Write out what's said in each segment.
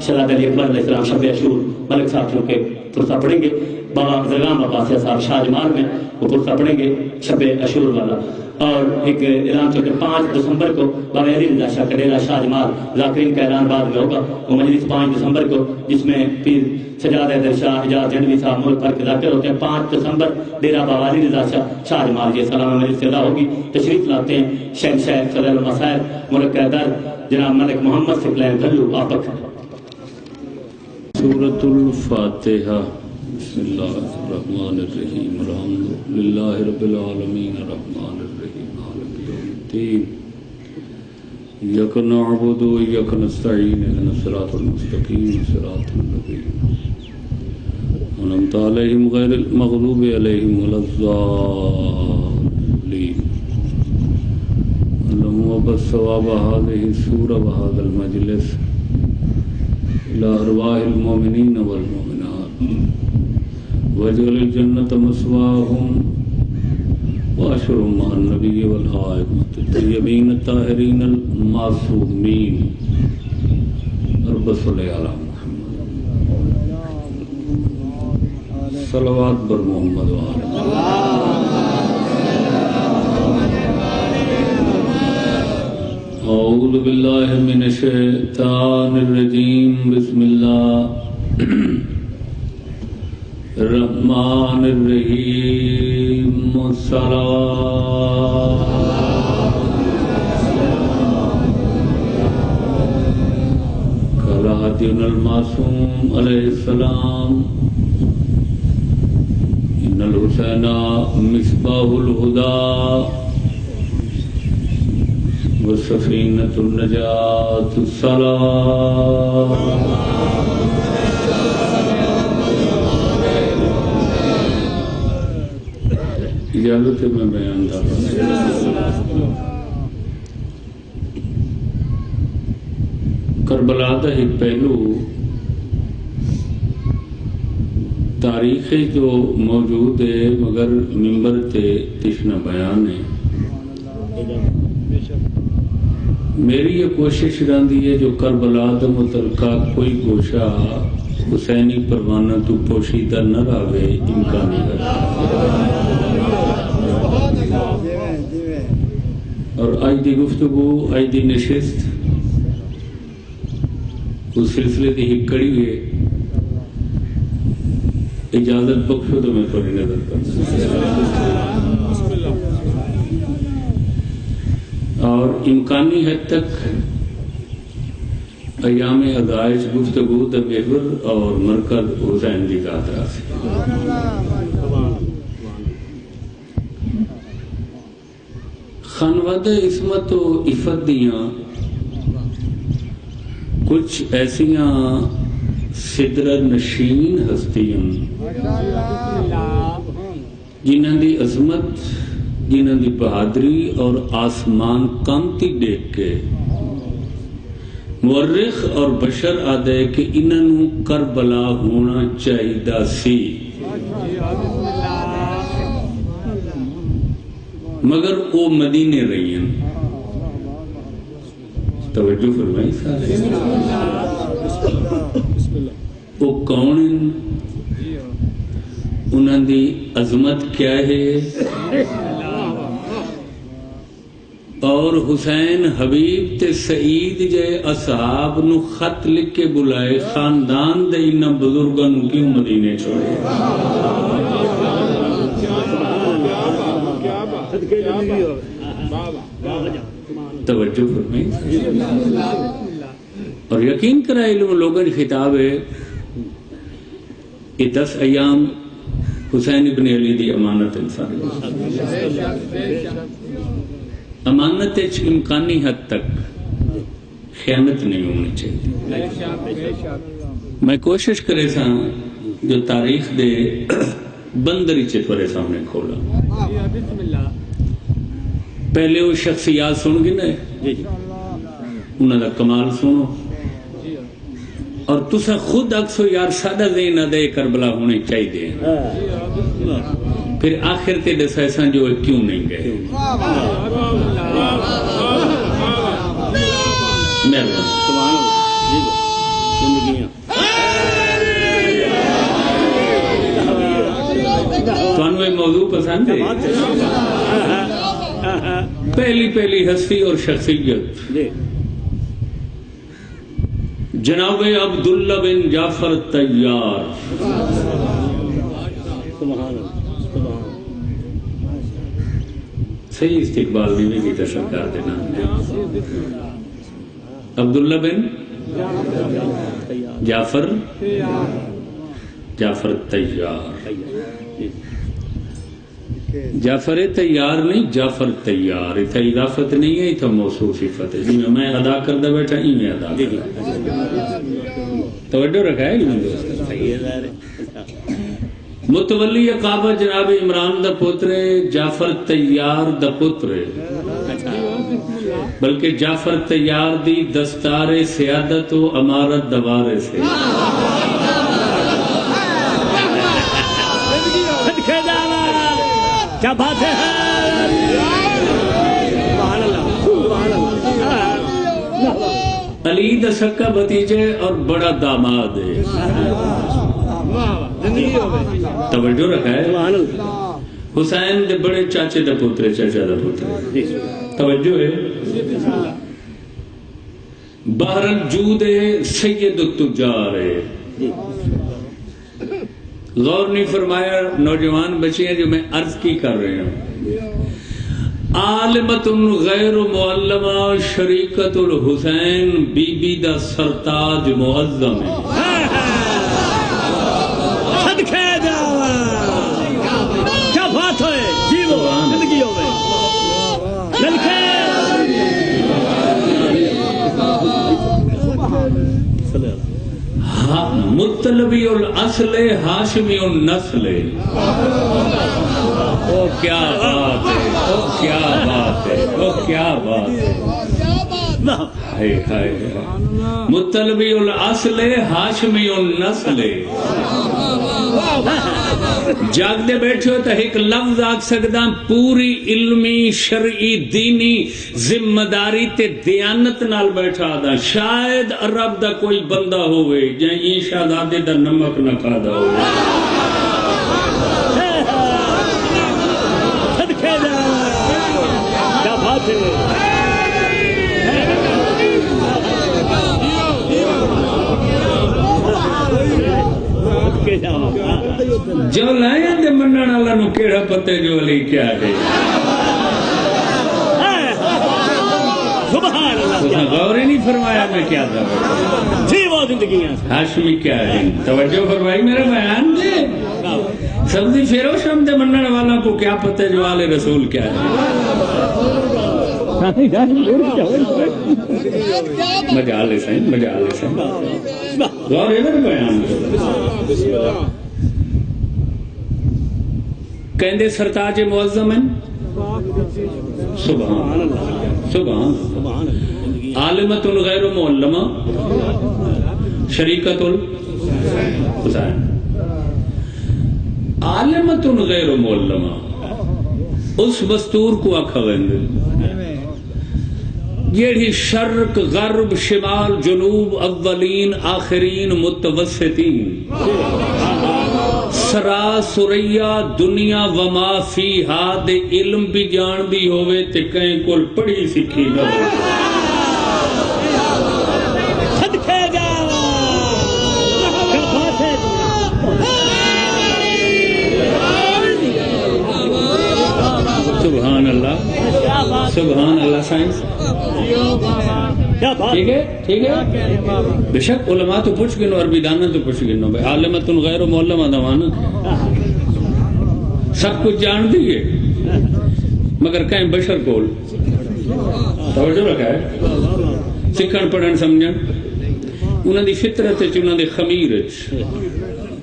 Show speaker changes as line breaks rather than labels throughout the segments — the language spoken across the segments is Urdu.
شہزادہ علی اکبر علیہ السلام شب عاشور ملک ساتھیوں کے پرسہ پڑھیں گے. بابا زرگام عباسیہ صاحب شاہ جمال میں وہ پرسہ پڑھیں گے شب عاشور والا. اور ایک اعلان کہ 5 دسمبر کو بابا علی رضا شاہ کا ڈیرہ شاہ جمال ذاکرین کا اعلان بعد میں ہوگا. وہ مجلس 5 دسمبر کو جس میں پیر سجاد حیدر شاہ حجاز جنوی صاحب ملک بھر کے ذاکر ہوتے ہیں. 5 دسمبر ڈیرہ بابا علی رضا شاہ جمال یہ سالانہ مجلس سے ادا ہوگی. تشریف لاتے ہیں شہنشاہ صدر المصائب ملک در جناب ملک محمد ثقلین گھلو آپ کا.
سورۃ الفاتحہ. بسم اللہ الرحمن الرحیم. الحمد للہ رب العالمین الرحمن الرحیم مالک یوم الدین. ایاک نعبد و ایاک نستعین اهدنا الصراط المستقیم صراط الذین انعمت علیہم غیر المغضوب علیہم ولا الضالین. اللهم وبث ثواب هذه السورة وهذا المجلس إلى أرواح المؤمنين والمؤمنات واجعل الجنة مثواهم وأشرهم مع النبي والآئمة الطيبين الطاهرين المعصومين. رب صل على محمد صلوات بر محمد وآل اعوذ باللہ من الشیطان الرجیم. بسم اللہ الرحمن الرحیم. قال هادينا المعصوم عليه السلام ان الحسین مصباح الہدی وسفینۃ النجاۃ الصلاۃ. اجازت ہے میں بیان کر رہا ہوں. کربلا کا ایک پہلو تاریخ جو موجود ہے مگر ممبر تے تشنا بیان ہے. میری یہ کوشش رہتی ہے جو کربلا دا متعلقہ کوئی گوشہ حسینی پروانہ تو پوشیدہ نہ رہے امکانی ہے. اور آج دی گفتگو آج دی نشست اس سلسلے دی ہی کڑی ہے. اجازت بخشو تو میں تھوڑی نظر کرتا اور امکانی حد تک ایام ادائش گفتگو دا محور اور مرکز حسین دی ذات راست. خانوادہ عصمت و عفت دیاں کچھ ایسیاں سدرت نشین ہستیاں جنہاں دی عظمت جنہاں دی بہادری اور آسمان کامتی دیکھ کے مورخ اور بشر آدھے کہ انہوں کربلا ہونا چاہیدہ سی مگر وہ مدینے رہی ہیں. توجہ فرمائی سارے وہ کون ہیں انہوں دی عظمت کیا ہے اور حسین حبیب تے سعید جے اصحاب نو خط لکھ کے بلائے خاندان دے انہاں بزرگاں نو کیوں مدینے چھوڑے. توجہ فرمائیں اور یقین کرائے لوگوں کی خطاب ہے یہ 10 ایام حسین ابن علی دی امانت انسان امانت امکانی حد تک خیانت نہیں ہونی چاہیے. میں کوشش کرے سا جو تاریخ دے بندری چتورے سامنے کھولا. پہلے وہ شخصیات سن گی نا انہوں دا کمال سنو اور تسا خود اکسو یار سادہ ذہن دے کربلا ہونے چاہیے پھر آخر تے دسا ایسا جو کیوں نہیں گئے. تھانوں یہ موضوع پسند ہے؟ پہلی ہستی اور شخصیت جناب عبداللہ بن جعفر طیار، صحیح استقبال بھی کی سرکار دینا. عبداللہ بن جعفر طیار، جعفر تیار نہیں جعفر تیار، اتنا اضافت نہیں ہے، اتنا موصوف صفت ہے. جی میں ادا کرتا بیٹھا ہی میں ادا کرتا. توجہ رکھا ہے کہ متولی کعبہ جناب عمران دا پتر جعفر تیار دا پتر، بلکہ جعفر تیار دی دستار سیادت و امارت دوارے سے.
کیا بات ہے.
علی دا سکا بھتیجے اور بڑا داماد ہے. توجہ رکھا ہے. حسین دے بڑے چاچے دا پتر، چاچا دا پتر. توجہ ہے. بحر الجود سید التجار ہے. غور نہیں فرمایا نوجوان بچے ہیں جو میں عرض کی کر رہے ہوں. عالمت غیر معلمہ شریکت الحسین بی بی دا سرتاج معظم ہے.
کیا بات ہے جی، وہ زندگی ہو گئی.
مطلبی الاصل ہاشمی النسل. او کیا بات ہے، او کیا بات ہے، او کیا بات ہے. مطلبی الاصل ہاشمی النسل. جاگدے بیٹھے ہو تو ایک لفظ آکھ سکتا پوری علمی شرعی دینی ذمہ داری تے دیانت نال بیٹھا دا. شاید عرب دا کوئی بندہ ہوئے جائیں این شہزادے دا نمک نہ کھادا ہوئے.
کیا بات ہے.
جو لائے دے منن والا نو کیڑا پتے جو علی کیا ہے.
سبحان اللہ.
غور ہی نہیں فرمایا میں کیا تھا
جی وہ زندگیاں
ہاشمی کیا ہے. توجہ فرمائی میرا بیان دے. سبزی فیروش ہم دے منن والا کو کیا پتے جو آل رسول کیا ہے. مجال سے غور ہے میرا بیان. کہندے سرتاج معظم ہیں. سبحان اللہ سبحان. عالمت غیر معلمہ شریکت الحسین. عالمت غیر معلمہ اس دستور کو آکھا ویندے جیڑی شرق غرب شمال جنوب اولین آخرین متوسطین سرا سریا دنیا وما فیہا دے علم بھی جان بھی ہوئے تے کہیں کول پڑھی سکھی نہ ہو.
صدقے جاوا. کیا بات ہے.
سبحان اللہ سبحان اللہ. سائنس ٹھیک ہے ٹھیک ہے. بے شک علماء تو پوچھ گئے عربی دانا تو پوچھ گئے عالمت غیر معلمہ دوانا سب کچھ جان دیئے مگر کہیں بشر کول توجہ رکھا ہے. سکھن پڑھن سمجھن انہوں دی فطرت انہوں دی خمیر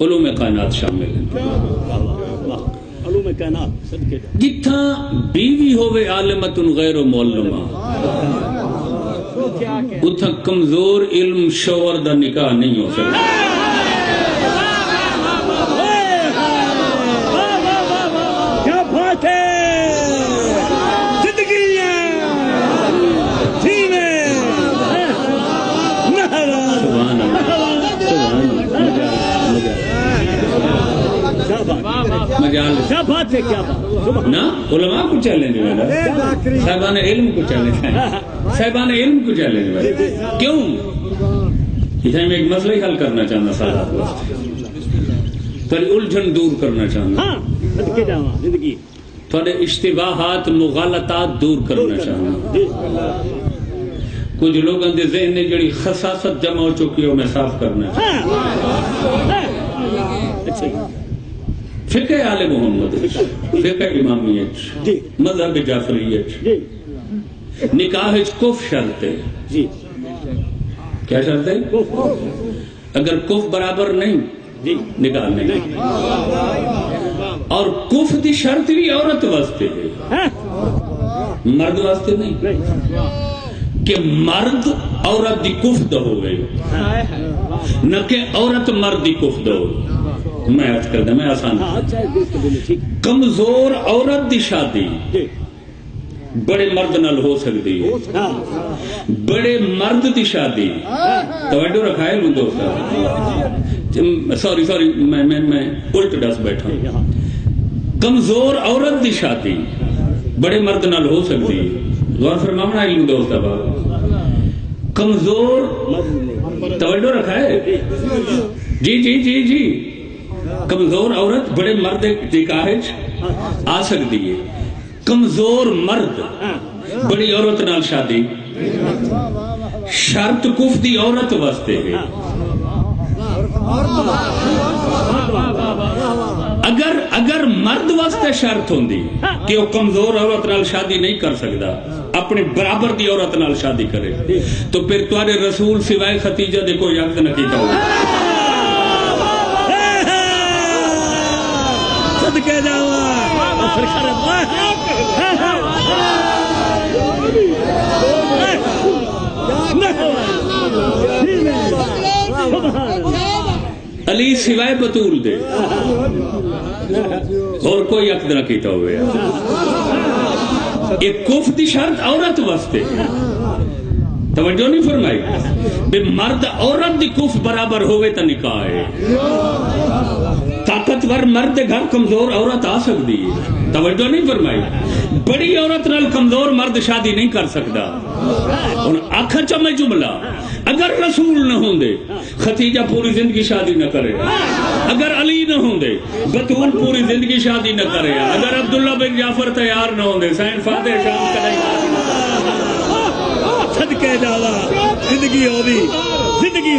علوم کائنات شامل ہیں. جتھا بیوی ہوئے عالمت غیر معلمہ اتھا کمزور علم شور دا نکاح نہیں ہو سکتا.
کیا بات ہے. زندگی
سبحان اللہ مجال
کیا بات ہے، کیا بات
نا علماء کو چیلنج والا، صاحبان علم کو چیلنج ہے، صاحبان علم کو چیلنج والا. کیوں؟ اس میں ایک مسئلہ ہی حل کرنا چاہنا سادات واسطے، تھوڑی الجھن دور کرنا چاہنا،
ہاں صدقے جاواں زندگی
تھوڑے اشتباہات مغالطات دور کرنا چاہنا. کچھ لوگوں کے ذہن نے جڑی خصاصت جمع ہو چکی ہو میں صاف کرنا چاہنا. فقہ آل محمد، فقہ امامیت، مذہب جعفریت، نکاح کف شرط ہے.
جی
کیا شرط ہے؟ اگر کف برابر نہیں
جی
نکاح نہیں. اور کف دی شرط بھی عورت واسطے ہے، مرد واسطے نہیں. کہ مرد عورت دی کف دو ہوئے، نہ کہ عورت مرد دی کف دو. میں عرض کر دیں، میں آسان کمزور عورت دی شادی بڑے مرد نال ہو سکتی ہے، بڑے مرد دی شادی توجہ رکھائے لوں دوست، سوری میں الٹ ڈس بیٹھا. کمزور عورت دی شادی بڑے مرد نال ہو سکتی ہے. غور فرمانا علم دوست کمزور توجہ رکھائے جی جی جی جی کمزور عورت بڑے مرد نکاح آ سکتی ہے. کمزور مرد بڑی عورت نال شادی شرط کف دی عورت واسطے ہے. اگر مرد واسطے شرط ہوندی کہ وہ کمزور عورت نال شادی نہیں کر سکتا، اپنے برابر دی عورت نال شادی کرے، تو پھر تمہارے رسول سوائے ختیجہ دے کوئی عقد نہ کیتا ہوگا.
صدقے جاواں
علی سوائے بطول دے اور کوئی عقد نہ کیتا ہوئے. ایک کف دی شرط عورت واسطے توجہ نہیں فرمائی. بے مرد عورت دی کف برابر ہوئے تا نکاح ہے. طاقتور مرد گھر کمزور عورت آ سکتی ہے، توجہ نہیں فرمائی. بڑی عورت نال کمزور مرد شادی نہیں کر سکتا. اور آخر چا میں جملہ، اگر رسول نہ ہوں دے ختیجہ پوری زندگی شادی نہ کرے، اگر علی نہ ہوں دے بطول پوری زندگی شادی نہ کرے، اگر عبداللہ بن جعفر تیار نہ ہوں دے سین فاتح شام کرے.
صدقے جاواں زندگی ہوگی، زندگی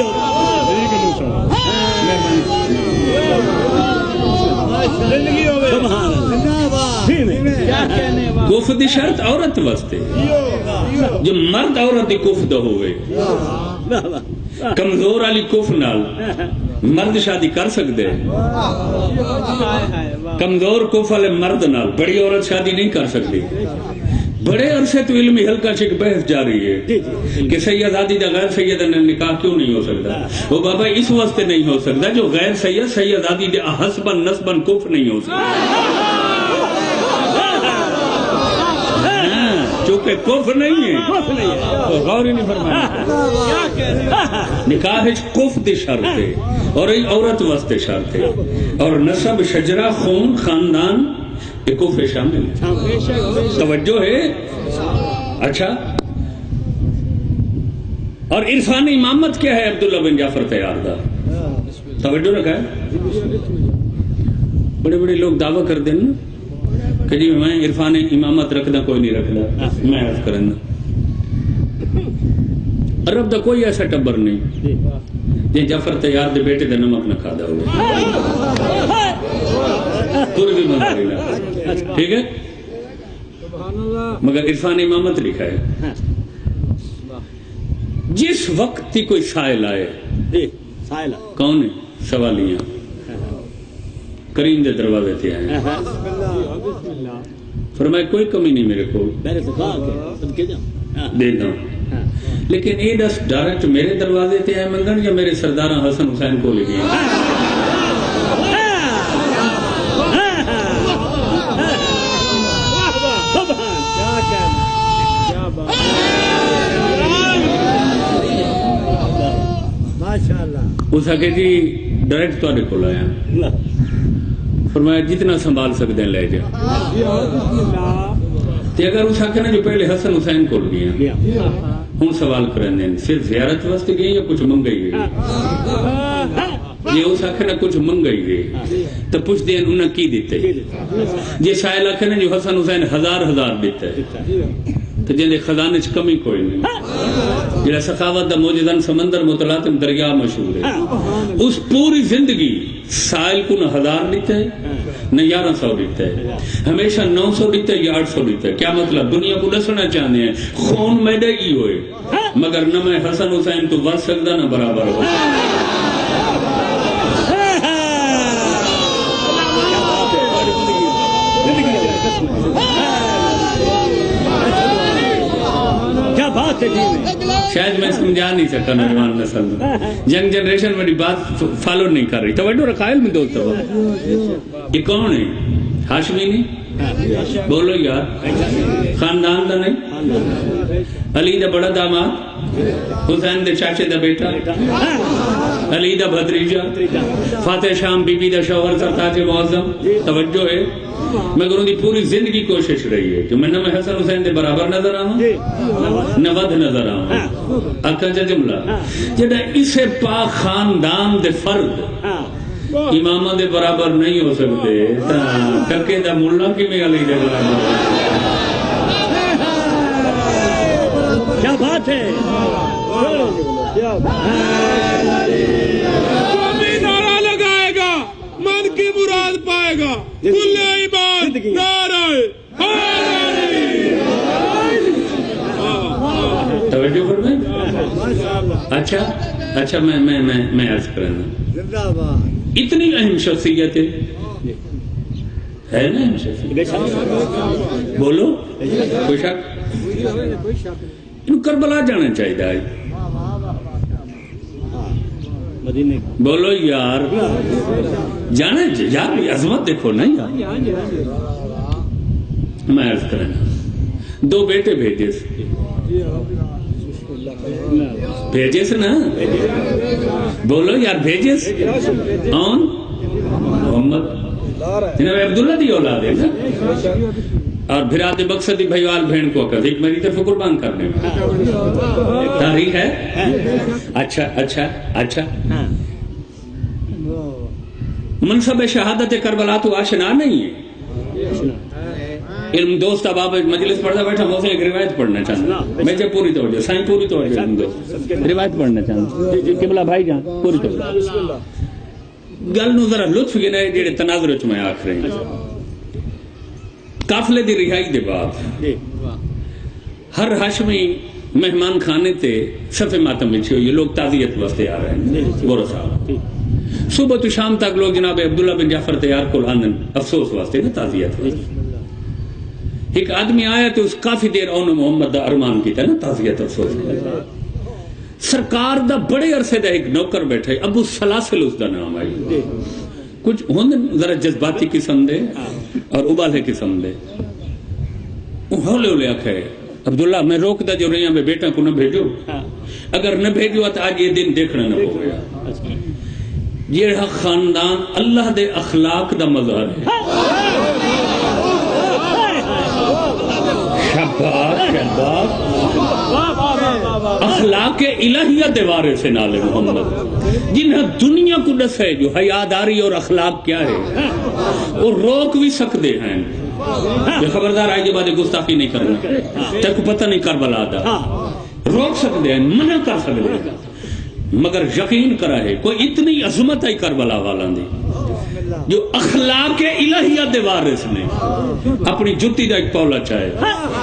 کف دی شرط عورت واسطے جو مرد عورت دی کف دو ہوئے. کمزور علی کف نال مرد شادی کر سکتے، کمزور کف والے مرد نال بڑی عورت شادی نہیں کر سکتی. بڑے عرصے تو علمی ہلکا چک بحث جاری ہے کہ سید آدی دا غیر سید نکاح کیوں نہیں ہو سکتا. وہ بابا اس واسطے نہیں ہو سکتا جو غیر سید سید آدی دے حسبن نسبن کف نہیں ہو سکتا. چونکہ کف نہیں ہے تو غور ہی نہیں فرمایا. نکاح کف دی شرط ہے اور عورت واسطے شرط ہے، اور نسب شجرہ خون خاندان کف شامل ہے. توجہ ہے. اچھا، اور عرفانی امامت کیا ہے عبداللہ بن جعفر تیار دا؟ توجہ رکھا ہے. بڑے بڑے لوگ دعویٰ کر دیں کہ جی میں عرفان امامت رکھنا کوئی نہیں رکھنا. میں عرض کرنا عرب دا کوئی ایسا ٹبر نہیں جی جعفر تیار دے بیٹے دا نمک نہ کھادا ہوئے. کوئی بھی مزاری نہ، ٹھیک ہے، مگر عرفان امامت لکھا ہے. جس وقت ہی کوئی سائل آئے، کون ہے؟ سوالیاں کریم دے دروازے تھے آئے، فرمایا کوئی کمی نہیں میرے کو دینا، لیکن یہ دس ڈائریکٹ میرے دروازے تھے آئے منگن یا میرے سردار حسن حسین کو لے گئے. اس آگے جی ڈائریکٹ تو کو لایا. فرمایا جتنا سنبھال سکتے ہیں لے جا. تے اگر اس آخر نا جو پہلے حسن حسین کو گیا ہوں سوال کرنے صرف زیارت واسطے گئے یا کچھ منگائی گئے؟ جی اس آخر نا کچھ منگائی گئے تو پوچھ دیں انہیں کی دیتے. جی سائل آخر نا جو حسن حسین ہزار دیتا ہے تو جن خزانے چ کمی کوئی نہیں. جڑا سخاوت دا موجودن سمندر متلاطم دریا مشہور ہے. اس پوری زندگی سائل کو نہ 1000 دیتا ہے نہ 1100 دیتا ہے, ہمیشہ 900 دیتا ہے یا 800 دیتا ہے. کیا مطلب؟ دنیا کو دسنا چاہتے ہیں خون میڈے ہی ہوئے مگر نہ میں حسن حسین تو ور سکتا نہ برابر ہو. شاید میں سمجھا نہیں سکتا نوجوان نسل ینگ جنریشن میری بات فالو نہیں کر رہی. توجہ رکھائل میں دوست یہ کون ہے؟ ہاشمی نہیں؟ بولو یار. خاندان دا نہیں؟ علی دا بڑا داماد, حسین دے چاچے دا بیٹا, علی دا بھتریجا, فاتح شام بی بی دا شوہر سرتاج معظم. توجہ ہے مگر ان کی پوری زندگی کوشش رہی ہے کہ میں نہ میں حسن حسین دے برابر نظر آؤں نہ ود نظر آؤں. اکا جا جملہ جڑا اسے پاک خاندان دے فرد امامہ دے برابر نہیں ہو سکتے ٹکے دا ملا کی میں علی دے برابر.
کیا بات ہے.
نعرہ لگائے گا من کی مراد پائے گا. کل ایمان نعرہ
توجہ فرمائیں. اچھا میں عرض کرنا اتنی اہم شخصیت ہے نا. اہم شخصیت بولو کوئی شک ان کربلا جانا چاہیے. بولو یار جانا یار عظمت دیکھو نہیں. میں عرض کرنا 2 بیٹے بھیجے سے نا. بولو یار بھیجے سے کون؟ محمد جناب عبداللہ دی اولاد ہے نا. اور بھرات مقصدی بھائیوال بہن کو ایک میری طرف قربان کرنے میں تاریخ ہے. اچھا منصب شہادت کربلا تو آشنا نہیں ہے. علم دوست اب آپ مجلس پڑھتا بیٹھا وہ سے ایک روایت پڑھنا چاہتا میں جب پوری توجہ سائیں پوری توجہ علم دوست روایت پڑھنا چاہتا قبلہ بھائی جان پوری توجہ گل نو ذرا لطف گنے جڑے تناظر چ میں آکھ رہے ہیں. قافلے دی رہائی دے بعد ہر ہاشمی مہمان خانے تے صفے ماتم بچھی ہوئی لوگ تعزیت واسطے آ رہے ہیں. گورو صاحب صبح تو شام تک لوگ جناب عبداللہ بن جعفر تیار کو آنن افسوس واسطے نا تعزیت واسطے. ایک آدمی آیا تو اس کافی دیر اون محمد دا ارمان کی تھا نا تعزیت افسوس. سرکار دا بڑے عرصے دا ایک نوکر بیٹھے ابو سلاسل اس دا نام آئی. کچھ ہوں ذرا جذباتی قسم دے اور ابالے قسم دے. ہولے ہولے آکھے عبداللہ میں روک دا جو رہی ہوں بیٹا کو نہ بھیجو, اگر نہ بھیجو تو آج یہ دن دیکھنا نہ ہو گیا. یہ خاندان اللہ دے اخلاق دا مظہر ہے. اخلاق الہیہ دے وارث نال محمد جنہیں دنیا کو دسے جو حیاداری اور اخلاق کیا ہے وہ روک بھی سکتے ہیں. یہ خبردار آئی جب آدھے گستاخی نہیں کرنا تیرے کو پتہ نہیں کربلا دا روک سکتے ہیں منع کر سکتے ہیں مگر یقین کرا ہے کوئی اتنی عظمت ہے کربلا والا دی جو اخلاق الہیہ دے وارث نے اپنی جتی دا ایک پولا چاہے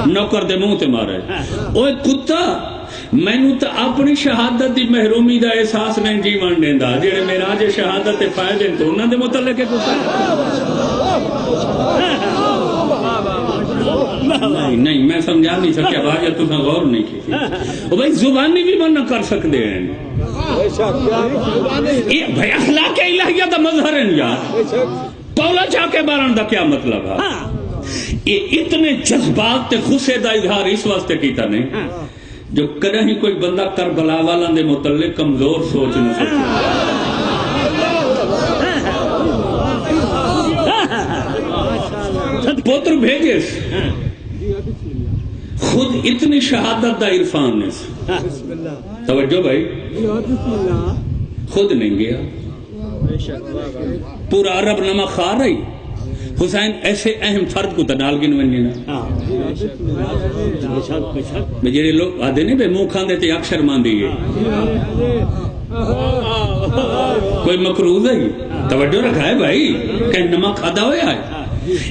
نوکر دے منہ تے مارے. اوے کتا مینوں تے اپنی شہادت دی محرومی دا احساس نہیں جیون دیندا جڑے معراج شہادت تے فائدے تو انہاں دے متعلق ہے کتا. نہیں میں سمجھا نہیں سکیا بھائی تساں غور نہیں کی. او بھائی زبانی بھی منع کر سکتے ہیں بھائی اخلاق الہیہ دا مظہر ہے یار. پولا چاہ کے بارن دا کیا مطلب ہے؟ یہ اتنے جذبات تے غصے دا اظہار اس واسطے کیتا نہیں جو کدے ہی کوئی بندہ کربلا والا دے متعلق کمزور سوچ نہ سکے. پتر بھیجے خود اتنی شہادت دا عرفان ہے. توجہ بھائی, خود نہیں گیا, پورا عرب نما کھا رہی. حسین ایسے اہم فرد کو تنال گن ونجنا جڑے لوگ آدھے نہیں بے منہ کھاندے تے اکثر ماندی ہے کوئی مکروہ ہے. توجہ رکھا ہے بھائی کہ نما کھادا ہوا ہے.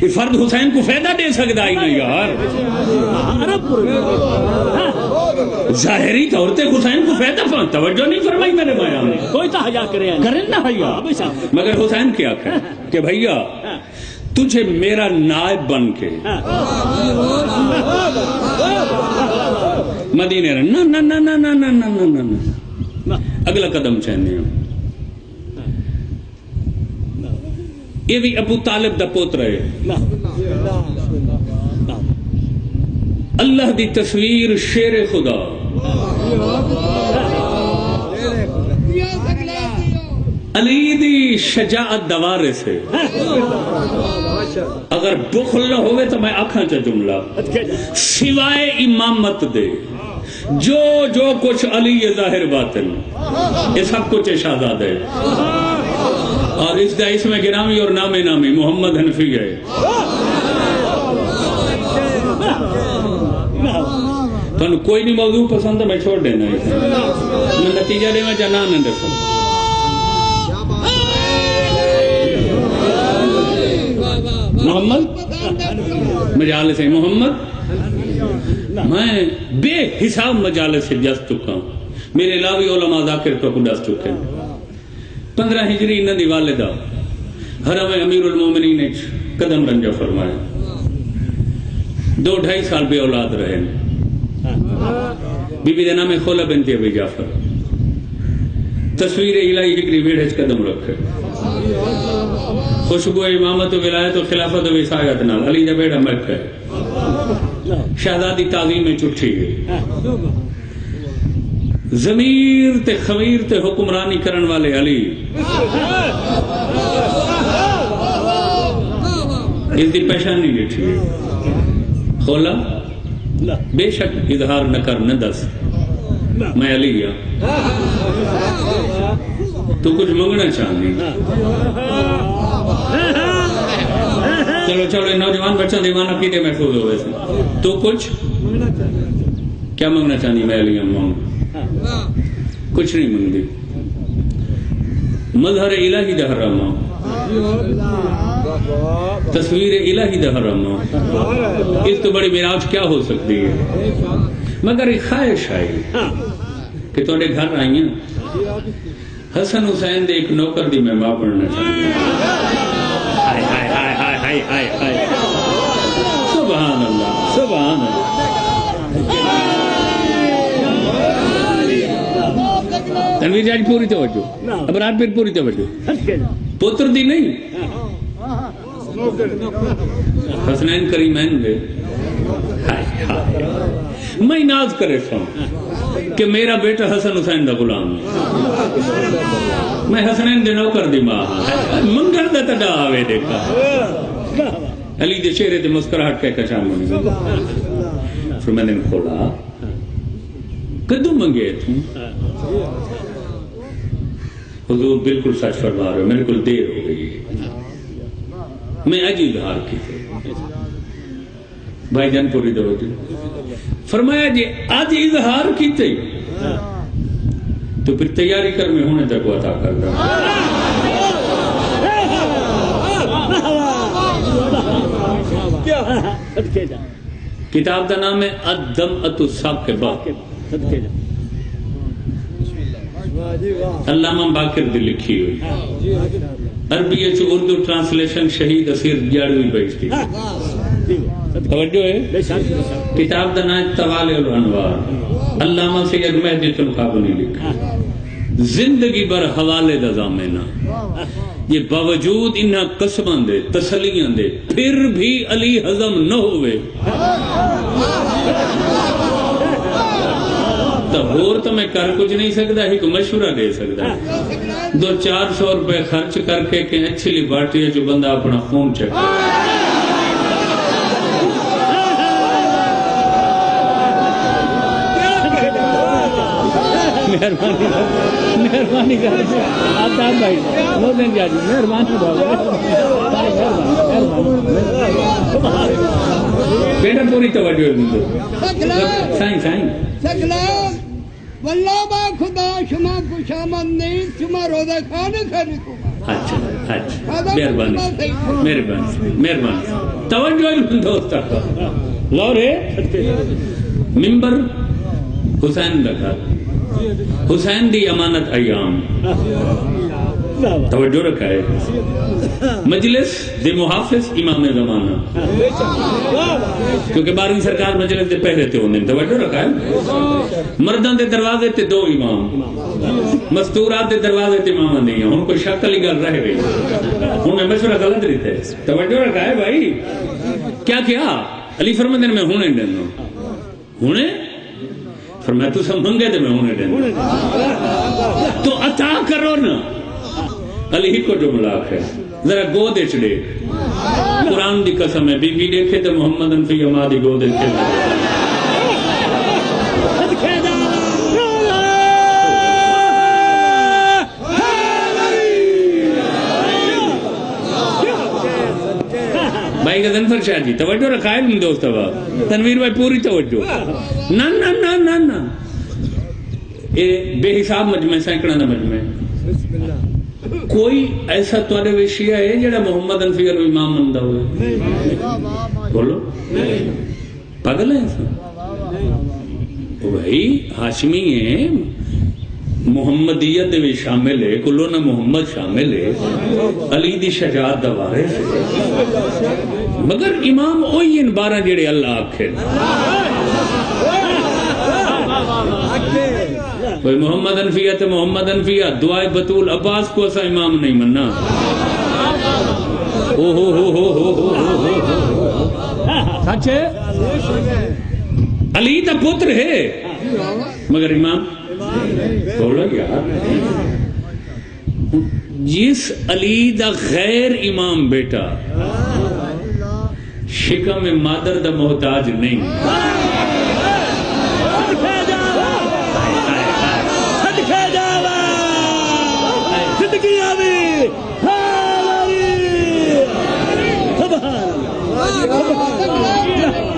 یہ فرد حسین کو فائدہ دے سکتا ہی نہیں یار. ظاہری طور تے حسین کو فائدہ پہنچ. توجہ نہیں فرمائی میرے بھائی نے.
کوئی تو حیا کرے
نا بھیا. مگر حسین کیا کہ بھیا تجھے میرا نائب بن کے مدینے رہنا نہ نہ نہ نہ نہ نہ نہ نہ اگلا قدم چاہنے ہوں. یہ بھی ابو طالب دا پوتر ہے. اللہ دی تصویر شیر خدا علی دی شجاعت دوارے سے. اگر بخل نہ ہوئے تو میں آنکھاں چا جملہ سوائے امامت دے جو جو کچھ علی ظاہر باطن یہ سب کچھ شہزاد ہے. اور اس کا اس میں گرامی اور نام نامی محمد حنفی ہے. تو کوئی نہیں موضوع پسند ہے میں چھوڑ دینا میں نتیجہ دے میں جنان نہ رکھوں. محمد مجالس ہے محمد میں بے حساب مجالس سے جس چکا ہوں. میرے علاوی علماء ذاکر تو کو دس چکے ہیں. 15 ہجری انہوں دی والدہ حرم امیر المومنین قدم رنجہ فرمایا. 2-2.5 سال بے اولاد رہے. بی بی دے نام خولہ بنت ابی جعفر. تصویر الہی ہجری ویڑھ قدم رکھے. خوشبو امامت و ولایت و خلافت و وسایت نال علی دا بیڑا مکہ شہزادی تعظیم میں چٹھی گئی. ضمیر تے خمیر تے حکمرانی کرن والے علی اس دی پہچانی ڈٹھی ہے. خولا بے شک اظہار نہ کر نہ دس میں علی گیا. تو کچھ منگنا چاہنی چلو چلو نوجوان بچہ دیوانہ کیتے محفوظ ہوئے سے. تو کچھ کیا منگنا چاہنی میں علی امام کچھ نہیں منگی. مظہر الہی دا حرامہ تصویر الہی دا حرامہ اس تو بڑی معراج کیا ہو سکتی ہے. مگر ایک خواہش آئی کہ تھوڑے گھر آئی ہیں حسن حسین دے ایک نوکر دی میں ماں پڑھنا چاہیے. سبحان اللہ سبحان اللہ. تنویر جاج پوری توجہ ابرار پھر پوری توجہ پتر دی نہیں حسنین کریمین دے میں ناز کرے سن کہ میرا بیٹا حسن حسین دا غلام ہے. میں حسنین دے نوکر دی ماں منگر دا تدا آوے دیکھا علی دے چہرے دے مسکراہٹ کے کچھا منی. پھر میں نے کھولا کدو منگے تھوں. حضور بالکل سچ فرما رہے ہو میرے کو دیر ہو گئی ہے. میں اج اظہار کی بھائی جان پوری دو فرمایا جی آج اظہار کیتے تو پھر تیاری کر میں ہونے تک عطا کر رہا. کتاب کا نام ہے الدمعۃ الثاقبہ علامہ باقر دی لکھی ہوئی. عربی اردو ٹرانسلیشن شہید اسیر جاڑوی بیچتی. توجہ ہے کتاب کا نام طوالع الانوار علامہ سید مہدی القابنی لکھا. زندگی بر حوالے دا ضامنہ یہ باوجود انہاں قسماں دے تسلیاں دے پھر بھی علی ہضم نہ ہوئے تو ہور تو میں کر کچھ نہیں سکتا ایک مشورہ دے سکتا 200-400 روپے خرچ کر کے کہ اچھی لیبارٹری جو بندہ اپنا خون چکا مہربانی کر آفتاب بھائی محسن جی مہربانی بیٹا پوری توجہ سائیں سائیں
واللہ با خدا شما خوشامد نہیں شما روزہ کھانے کھانے کو
اچھا مہربانی مہربانی توجہ دوست غور ہے ممبر حسین رکھا حسین دی امانت ایام توجہ رکھا ہے مجلس دی محافظ امام زمانہ کیونکہ 12ویں سرکار مجلس دے پہلے تے ہوندے توجہ رکھا ہے مرداں دے دروازے تے 2 امام مستورات دے دروازے تے امام نہیں ہیں ہن کوئی شک والی گل رہ گئی ہن میں مشورہ غلط رہتا ہے توجہ رکھا ہے بھائی کیا علی فرماتے ہیں میں ہونے دینا ہونے فرمایا تو سب منگے تے میں ہونے دینا تو عطا کرو نا علی ہی کو جو ملاک ہے ذرا گود اچھڑے قرآن دی قسم ہے بی بی دیکھے تو محمد انفی اما دی گود اچھڑے بھائی غضنفر شاہ جی توجہ رکھا ہے دوست اب تنویر بھائی پوری توجہ نہ نہ نہ نہ نہ اے بے حساب مجمع سینکڑا نہ مجمع کوئی ایسا توڑے وشیہ ہے جڑا محمد انفیر و امام مندہ ہوئے بولو پاگل ہے ایسا بھائی ہاشمی ہیں محمدیت بھی شامل ہے کلو نہ محمد شامل ہے علی دی شجاعت دوارے سے مگر امام اوئی ان 12 جڑے اللہ آکھیں کوئی محمد انفیہ تے محمد انفیہ دعائے بطول عباس کو ایسا امام نہیں مننا سچ ہے علی دا پتر ہے مگر امام بولو یار جس علی دا غیر امام بیٹا شکم مادر دا محتاج نہیں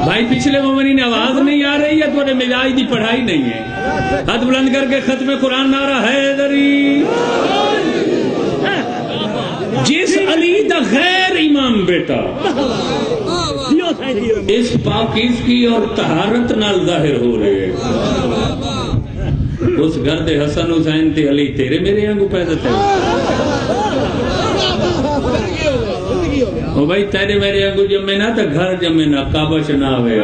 بھائی پچھلے مومنین آواز نہیں آ رہی ہے تمہارے مزاج دی پڑھائی نہیں ہے ہاتھ بلند کر کے ختم قرآن نعرہ حیدری جس علی دا غیر امام بیٹا اس پاکیزگی اور طہارت نال ظاہر ہو رہے اس گھر دے حسن حسین تے علی تیرے میرے آنگو پیدا تھے او بھائی تیرے میرے آنگو جمعے نہ تا گھر جمعے نہ کعبہ چنا ہوئے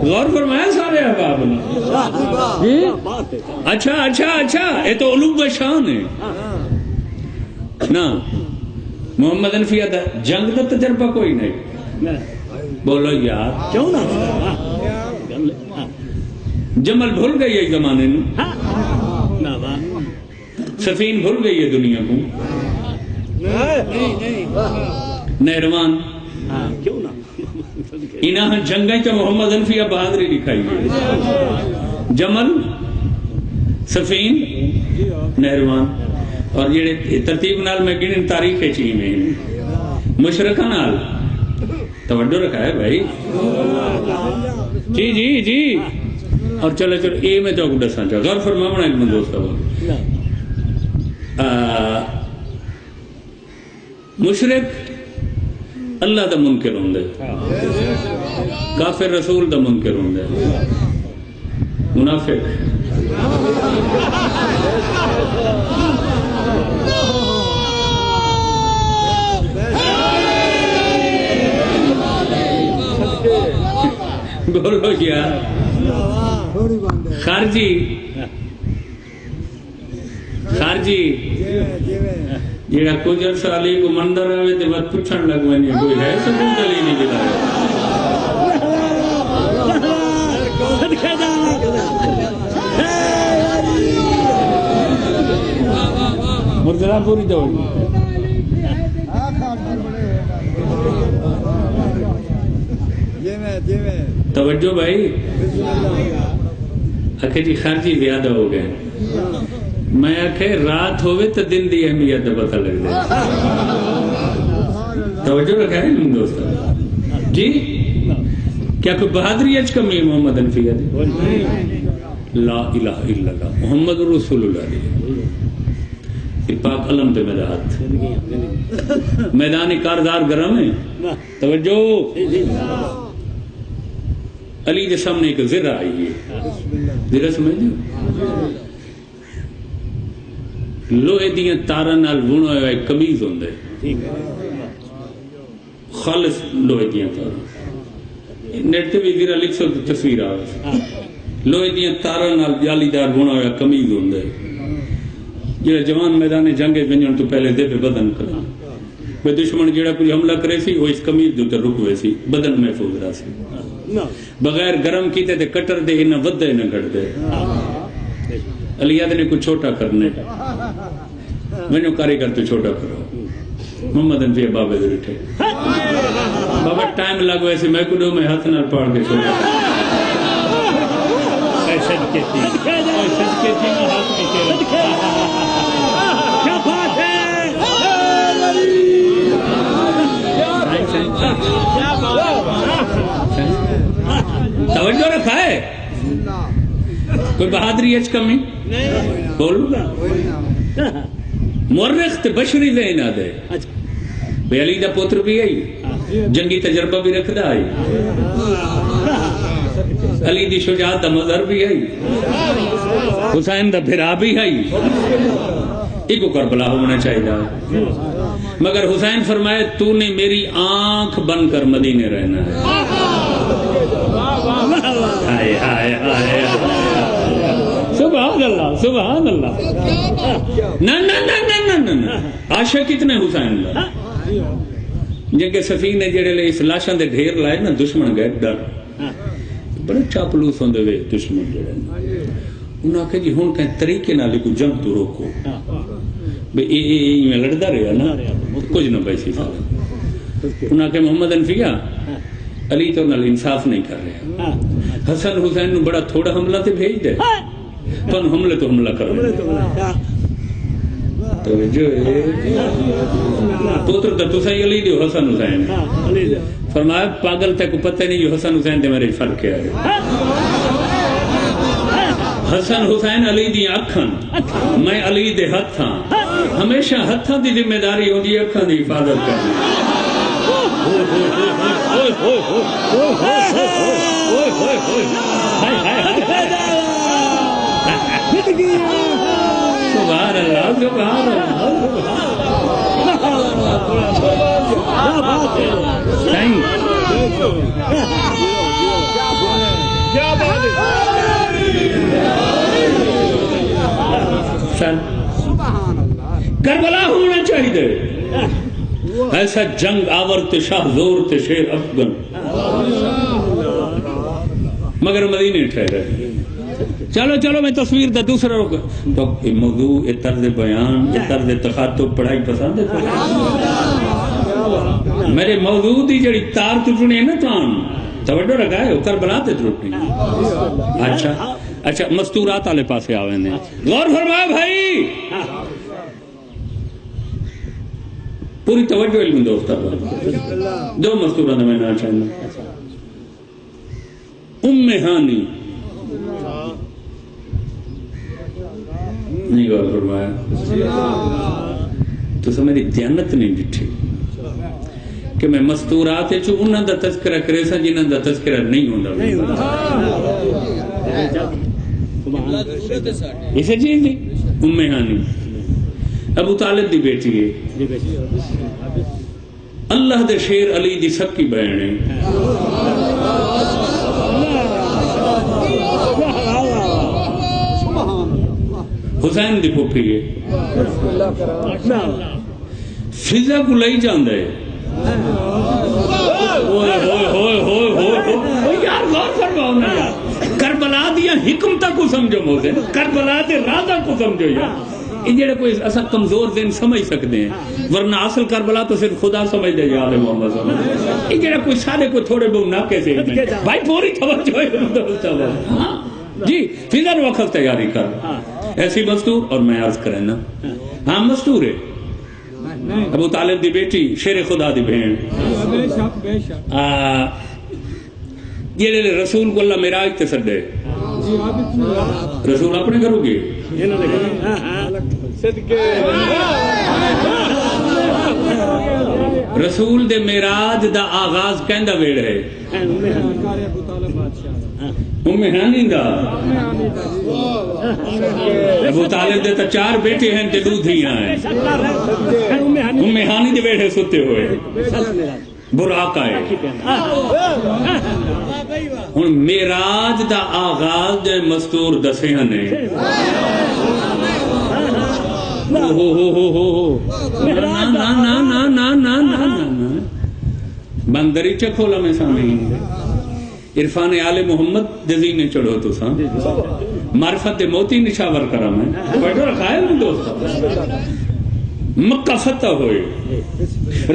غور فرمایا سارے احباب نے اچھا اچھا اچھا یہ تو علوم و شان ہے نا محمد انفیہ دا جنگ دا تجربہ کوئی نہیں بولو یار
کیوں نہ
جمل بھول گئی ہے زمانے میں سفین بھول گئی ہے دنیا کو نہروان انہاں جنگیں تو محمد انفیہ بہادری دکھائی ہے جمل سفین نہروان اور یہ ترتیب نال میں گنن تاریخ چیز میں مشرقہ نال توجہ رکھا ہے بھائی جی جی جی اور چلو چلو اے میں تو دساں چاہ غور فرماونا ایک من دوست مشرک اللہ دا منکر ہوندے کافر رسول دا منکر ہوندے منافق بولو یار خارجی جیڑا کچھ عرصہ علی کو مندر رہے تھے بات پوچھن لگ میں نہیں کوئی ہے سبوت علی نہیں دلایا مرزرہ پوری دوڑی
یہ
توجہ بھائی. آخر جی خرچی زیادہ ہو گئے. میں آخر رات ہوئے تو دن دی اہمیت کا پتہ لگ جائے. توجہ رکھا ہے دوستوں جی. کیا کوئی بہادری اچ کمی ہے محمد انفیہ دی؟ لا الہ الا اللہ محمد رسول اللہ دی پاک علم پہ میرا ہاتھ. میدان کارزار گرم ہے. توجہ. علی کے سامنے ایک زرہ آئی ہے. زرہ سمجھ دو لوہے دیاں تاراں نال بنا ہوا ایک قمیض ہوندا ہے. خالص لوہے دیاں تاراں. نیٹ تے بھی زرہ لکھ سو تصویر آوے. لوہے دیاں تاراں نال جالی دار بنا ہوا قمیض ہوندا ہے. جڑا جوان میدان جنگ ونجن تو پہلے دے پہ بدن کرا. کوئی دشمن جڑا کوئی حملہ کرے سی وہ اس قمیض دے تے رکوے سی. بدن محفوظ رہا سی. بغیر گرم کیتے تے کٹر دے نہ ودے نہ گھٹ دے. علی نے کوئی چھوٹا کرنے میں کاریگر تو چھوٹا کرو. محمد انفیہ بابے دے بیٹھے بابا ٹائم لگ ویسے میں کو میں ہاتھ نال پاڑ کے چھوڑا. توجہ رکھا ہے. کوئی بہادری اچ کمی بولو گا. مورخ تے بشری دے نہ دے. بے علی دا پوتر بھی آئی جنگی تجربہ بھی رکھدا آئی. علی دی شجاعت دا مظہر بھی آئی. حسین دا بھرا بھی آئی. ایک کربلا ہونا چاہیے. مگر حسین فرمائے تو نے میری آنکھ بن کر مدینے رہنا ہے. ہائے ہائے ہائے سبحان اللہ سبحان اللہ. نہ نہ نہ نہ نہ نہ عاشق کتنے حسین اللہ جن کے سفینے جڑے لے اس لاشاں دے ڈھیر لائے نا دشمن گئے ڈر. بڑے چاپلوس ہوندے وے دشمن جڑے. انہاں کہ جی ہن کہ طریقے نال کوئی جنگ تو روکو بے میں لڑدا رہیا نا کچھ نہ پیسی سارا. انہاں کہ محمد انفیہ علی تو نال انصاف نہیں کر رہا. حسن حسین نو بڑا تھوڑا حملہ تے بھیج دے تن حملے تو حملہ کر رہے. توجہ پوتر تے تساں علی دیو حسن حسین. فرمایا پاگل تے کو پتہ نہیں جو حسن حسین دے میرے فرق کیا ہے. حسن حسین علی دی اکھاں میں علی دے ہتھاں. ہمیشہ ہتھاں دی ذمہ داری ہوندی ہے اکھاں دی حفاظت کرنی. سبحان اللہ سبحان کربلا ہونا چاہیے. ایسا جنگ آور تے شاہ زور تے شیر افغان مگر مدینے ٹھہرے. چلو چلو میں تصویر دا دوسرا روک تو موضوع طرز بیان طرز تخاطب پڑھائی پسند ہے. میرے موضوع دی جڑی تار ٹوٹنی ہے نا تان توجہ رکھا ہے کربلا تے ٹوٹنی. اچھا اچھا مستورات والے پاسے آوے نے غور فرمایا بھائی. پوری توجہ علم دوستہ دو مستورات میں نہ چاہنا. ام ہانی نہیں غور فرمایا تو میری دیانت نہیں ڈٹھی کہ میں مستورات چو انہاں دا تذکرہ کرے سا جنہاں دا تذکرہ نہیں ہوندا. اسے چیز نہیں. ام ہانی ابو طالب دی بیٹی ہے. اللہ دے شیر علی دی سب کی بہن ہے. حسین دی پھوپھی ہے. فضا کو لئی جاندے یار غور فرماؤ نا یار. کربلا دیا حکمت کو سمجھو موزے کربلا دے رازہ کو سمجھو یار. یہ جڑے کوئی اصل کمزور دن سمجھ سکتے ہیں، ورنہ اصل کربلا تو صرف خدا سمجھ دے یا محمد صلی اللہ علیہ وسلم. یہ جڑا کوئی سارے کو تھوڑے بہت ناکے سے بھائی پوری توجہ ہے. جی فضل وقت تیاری کر ایسی مستور. اور میں عرض کریں نا ہاں مستور ہے ابو طالب دی بیٹی شیر خدا دی بہن جڑے رسول کو اللہ معراج تے سڈے رسول اپنے گھروں گے رسول دے معراج دا آغاز کہندا ویڑ ہے ام ہانی دا. ابو طالب دے تا 4 بیٹے ہیں تے 2 دھیاں ہیں. ام ہانی دے بیٹے ستے ہوئے براق آئے. ہن معراج دا آغاز دے مستور دسے نے بندری چکھولا میں سامنے عرفان آل محمد جزی نے چڑھو تو سا معرفت موتی نشاور کرم ہے بیٹھو رکھائے میں دوست مکہ فتح ہوئے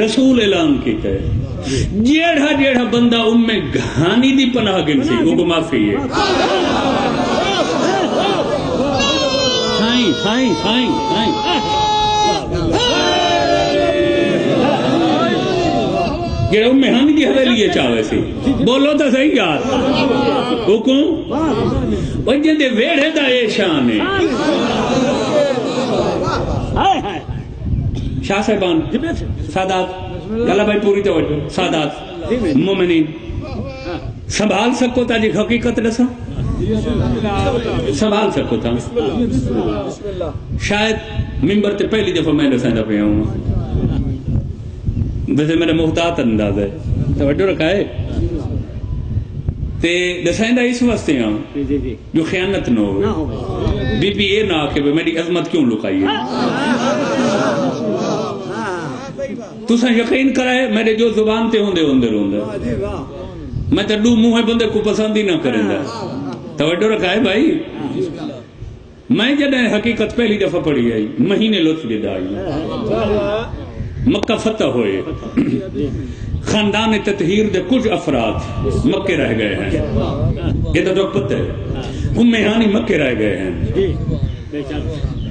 رسول اعلان کی ہے جیڑا جیڑا بندہ ام میں گھانی دی پناہ گن سی وہ معافی ہے. سائیں سائیں سائیں سائیں جیڑا ام ہانی دی حویلی چاہے سی بولو تو صحیح یار حکم وہ جندے ویڑے دا اے شان ہے. شاہ صاحبان سادات اللہ بھائی پوری توجہ سادات مومنین سنبھال سکو تا جی حقیقت رسا سنبھال سکو تا. شاید ممبر تے پہلی دفعہ میں رسائندہ پہ ہوں ویسے میرا محتاط انداز ہے توجہ رکھا ہے تے دسائندہ اس واسطے ہوں جو خیانت نہ ہوئے بی بی اے نہ آکے میری عظمت کیوں لکائی ہے. تو سا یقین کرائے میرے جو زبان تے ہوندے ہوندے ہوندے میں تے دو منہ بندے کو پسند ہی نہ کریں گا. توجہ رکھا ہے بھائی میں جدیں حقیقت پہلی دفعہ پڑھی آئی مہینے لطف آئی مکہ فتح ہوئے خاندان تطہیر دے کچھ افراد مکے رہ گئے ہیں. یہ تو پتہ ہے ام ہانی مکے رہ گئے ہیں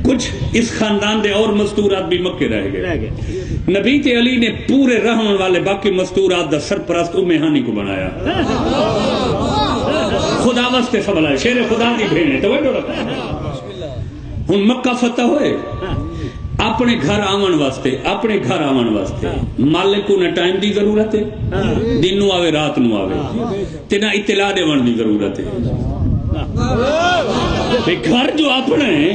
کچھ اس خاندان دے اور مستورات بھی مکے رہ گئے. نبی تے علی نے پورے رحمن والے باقی مستورات دا سرپرست ام ہانی کو بنایا. خدا واسطے سبلا شیر خدا دی بھیڑ توجہ رکھا. ہن مکہ فتح ہوئے اپنے گھر آون واسطے مالک کو نہ ٹائم دی ضرورت ہے دن نو آوے رات نو آوے تے نہ اطلاع دیون دی ضرورت ہے. گھر جو اپنا ہے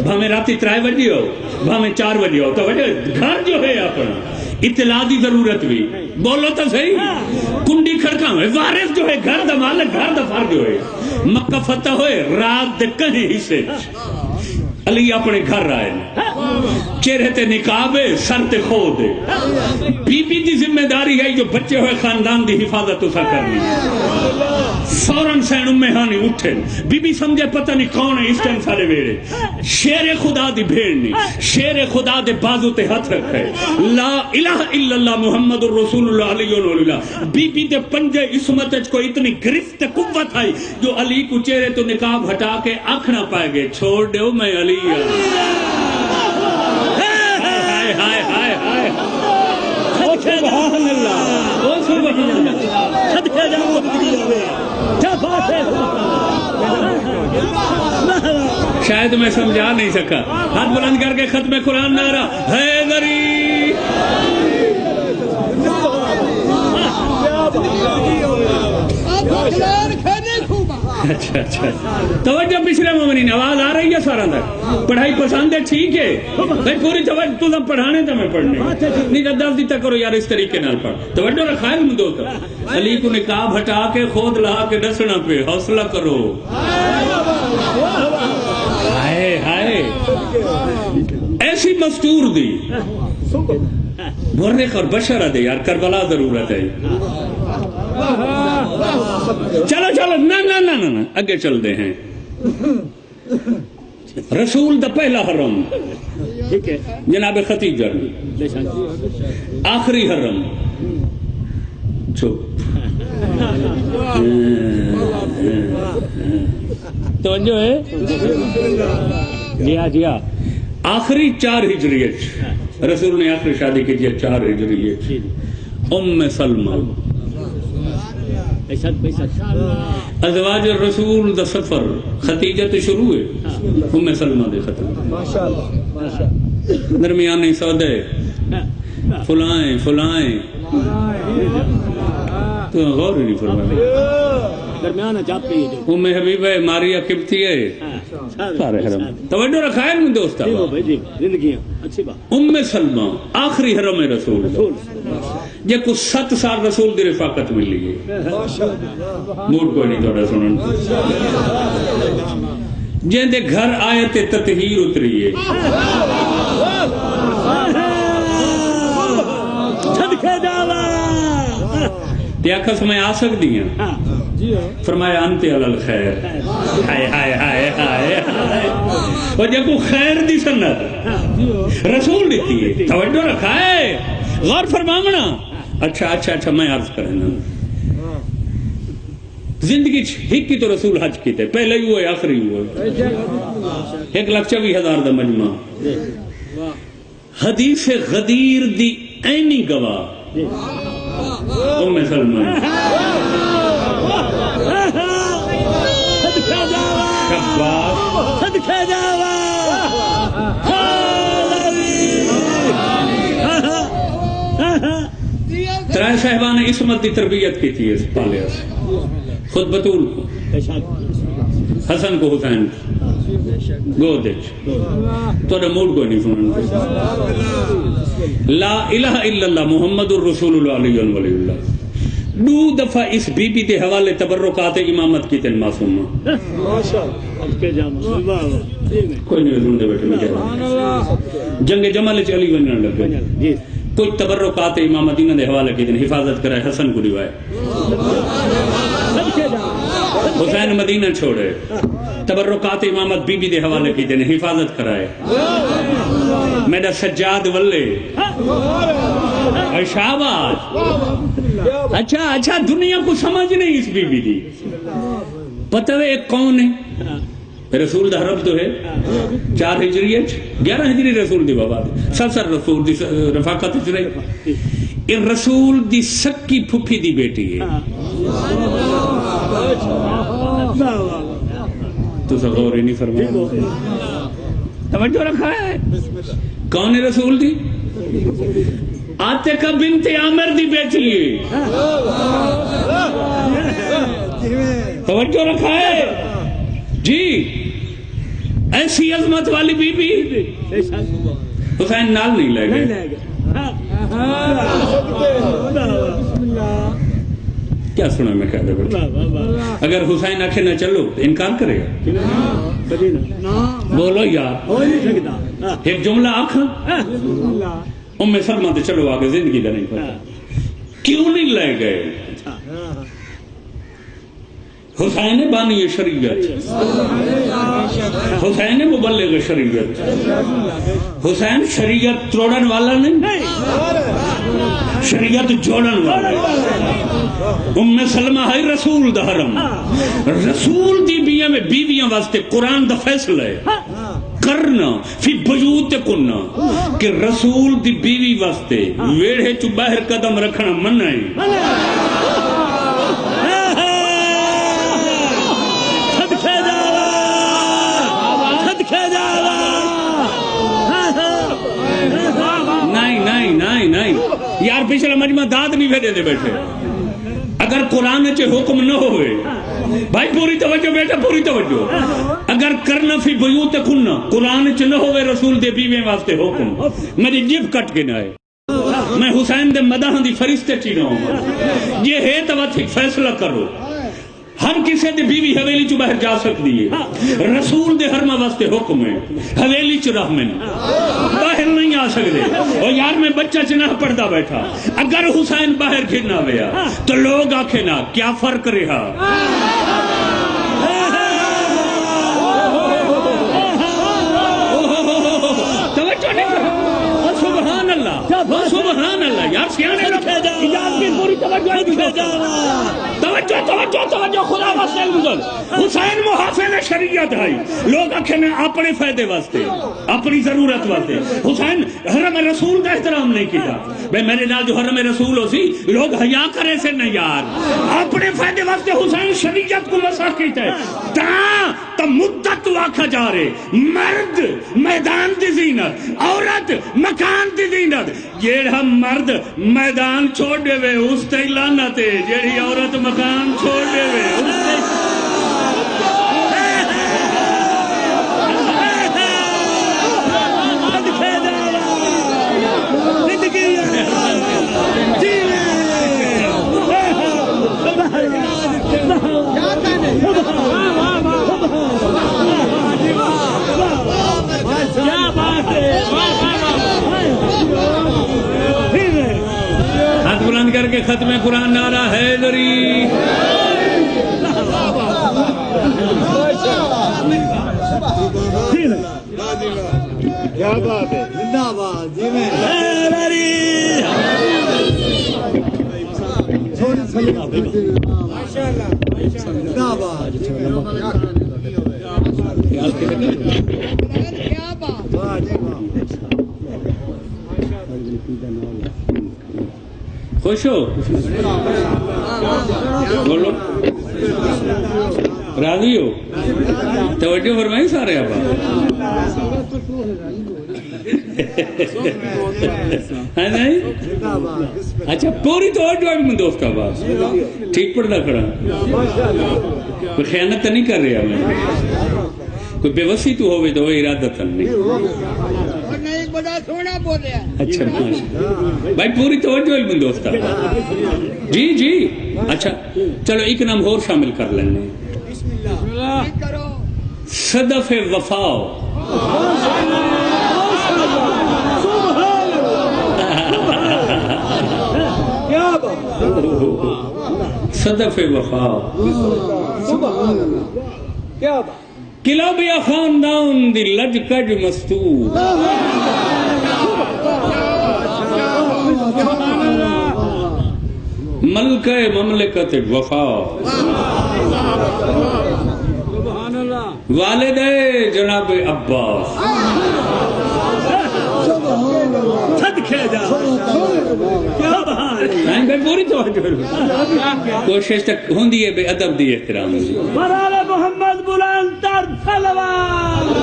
بھامے راتی 3 بجے ہو بھامے 4 بجے ہو تو گھر جو ہے اپنا اطلاع دی ضرورت بھی بولو تو صحیح کنڈی کھڑکا ہوئے وارث جو ہے گھر دا مالک گھر دا فرد جو ہے. مکہ فتح ہوئے رات دے کہیں حصے علی اپنے گھر رائے چہرے تے نقاب ہے سر تے خود ہے. بی بی دی ذمہ داری ہے جو بچے ہوئے خاندان دی حفاظت اسا کرنی. فوراً سین ام ہانی اٹھے بی بی سمجھے پتہ نہیں کون ہے اس ٹائم سارے ویڑے شیر خدا دی بھیڑنی شیر خدا دے بازو تے ہاتھ رکھے لا الہ الا اللہ محمد الرسول اللہ علیہ وسلم. بی بی دے پنجے عصمت کو اتنی گرفت قوت آئی جو علی کو چہرے تو نقاب ہٹا کے آنکھ نہ پائے گے چھوڑ دیو میں علی ہائے ہائے ہائے ہائے سبحان اللہ او سبحان اللہ صدقہ جاؤ کیا بات ہے. شاید میں سمجھا نہیں سکا. ہاتھ بلند کر کے ختم قرآن نعرہ حیدری. اچھا اچھا توجہ پچھلے مومنین آواز آ رہی ہے سارا تک پڑھائی پسند ہے ٹھیک ہے بھائی پوری توجہ تو سب پڑھانے تھا میں پڑھنے نہیں تو 10 دیتا کرو یار اس طریقے نال پڑھ توجہ رکھا ہے دوست. علی کو نقاب ہٹا کے خود لہا کے ڈسنا پہ حوصلہ کرو. ہائے ہائے ایسی مستور دی مرنے اور بشرہ دے یار کربلا ضرورت ہے. چلو چلو نہ اگے چلتے ہیں. رسول دا پہلا حرم
ٹھیک ہے
جناب ختیجہ،
بے شک
آخری حرم چپ
توجہ ہے جی ہاں جی ہاں
آخری 4 ہجریت رسول نے آخری شادی کی 4 ہجریت ام سلمہ
بے شک بے شک
ازواج الرسول دا سفر ختیجہ تو شروع ہے ام سلمہ دے ختم درمیانی سودے فلائیں تو غور ہی نہیں فرمایا
درمیان چاپی
ام حبیبہ ماریہ قبطی ہے سارے حرم توجہ رکھا ہے میں دوستا
جی زندگیاں اچھی بات
ام سلمہ آخری حرم رسول جے کو 7 سال رسول دی رفاقت ملی ہے موڈ کوئی نہیں توڑا سنن جن دے گھر آیت تطہیر اتری ہے
صدقے جاوا
تے آکھس میں آ سکتی ہیں فرمایا انت علی الخیر ہائے ہائے ہائے ہائے اور جب کو خیر دی سنت رسول دیتی ہے توجہ رکھا ہے غور فرماونا اچھا میں عرض کرنا زندگی ہک کی تو رسول حج کی تھے پہلے ہی ہوئے آخری ہوئے 1,24,000 دا مجمع حدیث غدیر دی اینی گواہ ام سلمہ شباش
صدقے جاوا
ترائے صاحبان عصمت دی تربیت کی تھی اس پالے خود بطول کو حسن کو حسین گودج تو موڈ کو نہیں سنن لا الہ الا اللہ محمد الرسول اللہ علیہ ولی اللہ 2 دفعہ اس بی بی دے حوالے تبرکات امامت کی تن معصومہ کوئی نہیں سن دے بیٹھے میں کہہ رہا جنگ جمل چ علی ونن لگے کوئی تبرکات امام مدینہ دے حوالے کی دن حفاظت کرائے حسن کو روایت حسین مدینہ چھوڑے تبرکات امامت بی بی دے حوالے کی دن حفاظت کرائے میرا سجاد ولے شہباز اچھا دنیا کو سمجھ نہیں اس بی بی دی پتہ ہے ایک کون ہے رسول دا حرم تو ہے 4 ہجریت 11 ہجری رسول دی بابا سر رسول دی رفاقت چ رہی یہ رسول دی سکی پھپھی دی بیٹی ہے تو غور ہی نہیں فرمایا توجہ رکھا ہے کون ہے رسول دی عاتقہ بنت عامر دی بیٹی ہے توجہ رکھا ہے جی ایسی عظمت والی بی بی حسین نال نہیں لے گئے کیا سنا میں کہہ دے بیٹا اگر حسین آنکھیں نہ چلو انکار کرے گا بولو یار ایک جملہ آنکھا ام سلمہ تے چلو آگے زندگی کا نہیں پتا کیوں نہیں لے گئے حسین بانی شریعت حسین مبلغ شریعت حسین شریعت توڑن والا نہیں شریعت جوڑن والا ام سلمہ ہے رسول دا حرم رسول دی بیویاں واسطے قرآن دا فیصلہ ہے کرنا فی بیوت کننا کہ رسول دی بیوی واسطے ویڑھے چو باہر قدم رکھنا منع ہے نہیں یار پچھلا مجمع داد نہیں بھیجے دے بیٹھے اگر قرآن چے حکم نہ ہوئے بھائی پوری توجہ بیٹا پوری توجہ اگر کرنا فی بیوت کننا قرآن چے نہ ہوئے رسول دے بیویں واسطے حکم میری جیب کٹ کے نہ ہے میں حسین دے مداح دی فرشتے چینا ہوں یہ ہے تو فیصلہ کرو ہر کسی دے بیوی حویلی چو باہر جا سکتی ہے رسول دے حرمہ واسطے حکم ہے حویلی چو رحمن باہر نہیں آ سکتے اور یار میں بچہ چنہ پردہ بیٹھا اگر حسین باہر گھرنا ہویا تو لوگ آکھے نا کیا فرق رہا توجہ خدا واسطے گزر حسین محافظ شریعت ہے لوگ آخر اپنے فائدے واسطے اپنی ضرورت واسطے حسین حرم رسول کا احترام نہیں کیا بھائی میرے نال جو حرم رسول ہو سی لوگ حیا کرے سے نہیں یار اپنے فائدے واسطے حسین شریعت کو مسخ کیتا ہے تا مدت واکھا جا رہے مرد میدان دی زینت عورت مکان دی زینت جیڑا مرد میدان چھوڑ دے وے اس تے لعنت ہے جیڑی عورت مکان چھوڑ دے وے اس تے ہاتھ بلند کر کے ختم قرآن نعرہ حیدری
کیا بات ہے زندہ باد جی میں زندہ باد کیا بات
خوش ہو بولو راضی ہو توجہ فرمائی سارے آپ ہے نہیں اچھا پوری توجہ میں دوست آباد ٹھیک پڑھنا کھڑا کوئی خیانت تو نہیں کر رہا میں کوئی بے وسی تو ہوئے تو ارادت نہیں
بڑا سونا بولے
اچھا بھائی پوری توجہ علم دوست جی جی اچھا چلو ایک نام اور شامل کر لینے صدف وفا صدف وفا قلعہ بیا خاندان دی لج کج مستور ملکہ مملکت وفا والد جناب عباس پوری کوشش تک ہوں بے ادب دی احترام
محمد بلند تر صلوات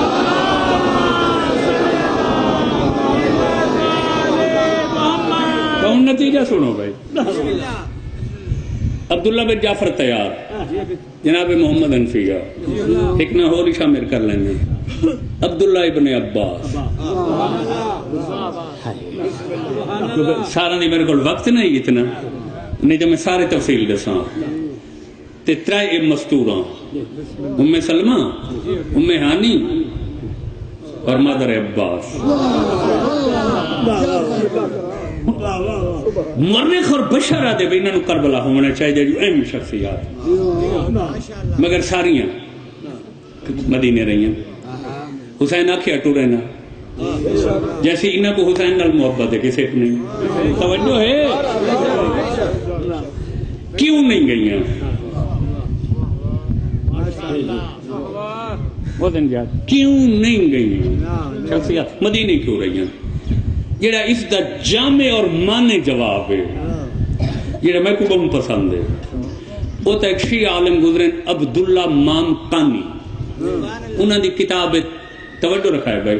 کون نتیجہ سنو بھائی عبداللہ بن جعفر تیار جناب محمد انفیہ ایک نہ ہو شامل کر لیں گے عبداللہ ابن عباس سارا نہیں میرے کو وقت نہیں اتنا نہیں تو میں سارے تفصیل دساں تے ترائے مستوراں ام سلمہ ام ہانی اور مادر عباس مرنے خور بشر آدھے بھئی انہوں کربلا ہونا چاہیے جو اہم شخصیات مگر ساریاں مدینے رہی ہیں حسین آکھے اٹو رہنا جیسے انہوں کو حسین نال محبت ہے کسی کو نہیں توجہ ہے کیوں نہیں گئی ہیں کیوں نہیں گئی ہیں شخصیات مدینے کیوں رہی ہیں جڑا اس دا جامع اور مانے جواب ہے جڑا میں کو بہت پسند ہے وہ تا ایک شیعہ عالم گزرین عبداللہ مام قانی انہوں دی کتاب توجہ رکھا ہے بھائی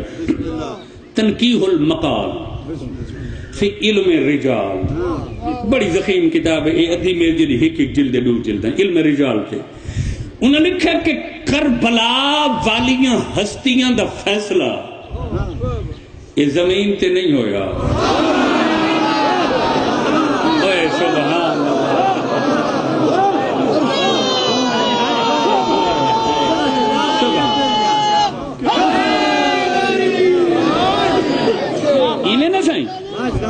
تنقیح المقال فی علم الرجال بڑی ضخیم کتاب ہے یہ ادھی میل جلی ایک جلد دو جلد ہے علم الرجال کے انہوں نے لکھا کہ کربلا والیاں ہستیاں دا فیصلہ یہ زمین تے نہیں ہویا اے سبحان انہیں نہ سائیں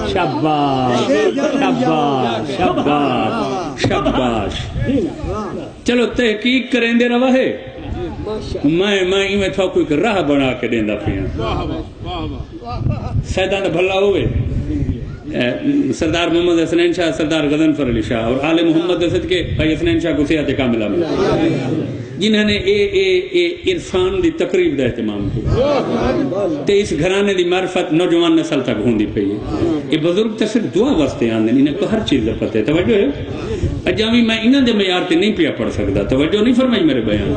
شاباش شاباش شاباش شاباش چلو تحقیق کریں دے روا ہے میں تھا کوئی راہ بنا کے دیندہ پھیاں سیدان دا بھلا ہوئے سردار محمد حسنین شاہ، سردار غضنفر علی شاہ اور آل محمد صدقے بھائی حسنین شاہ کو صحت کاملہ ملا، جنہوں نے عرفان دی تقریب دا اہتمام کیا تے اس گھرانے دی معرفت نوجوان نسل تک ہوندی پئی ہے۔ یہ بزرگ تے صرف دعا واسطے آندے، انہیں کو ہر چیز دا پتہ ہے۔ توجہ ہے اجاوی میں انہاں دے معیار تے نہیں پیا پڑھ سکدا، توجہ نہیں فرمائی میرے بیان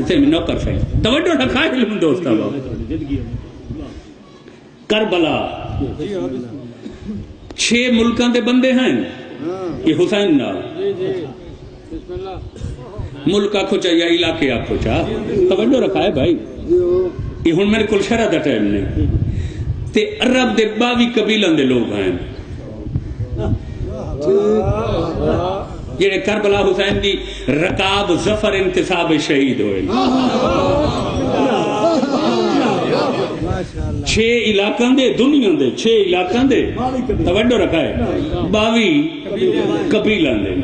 تے میں نہ کر سکدا، توجہ رکھا علم دوستا بابا۔ کربلا 6 ملکاں دے بندے ہیں، یہ حسین نال ملک آکھو چاہ یا علاقے آکھو چاہ، توجہ رکھا ہے بھائی۔ یہ ہن میرے کل شرح دا ٹائم نہیں تے عرب دے 22 قبیلوں دے لوگ ہیں جڑے کربلا حسین دی رکاب ظفر انتصاب شہید ہوئے۔ 6 علاقوں دے دنیا دے 6 علاقوں دے توجہ رکھا ہے 22 قبیلوں دے۔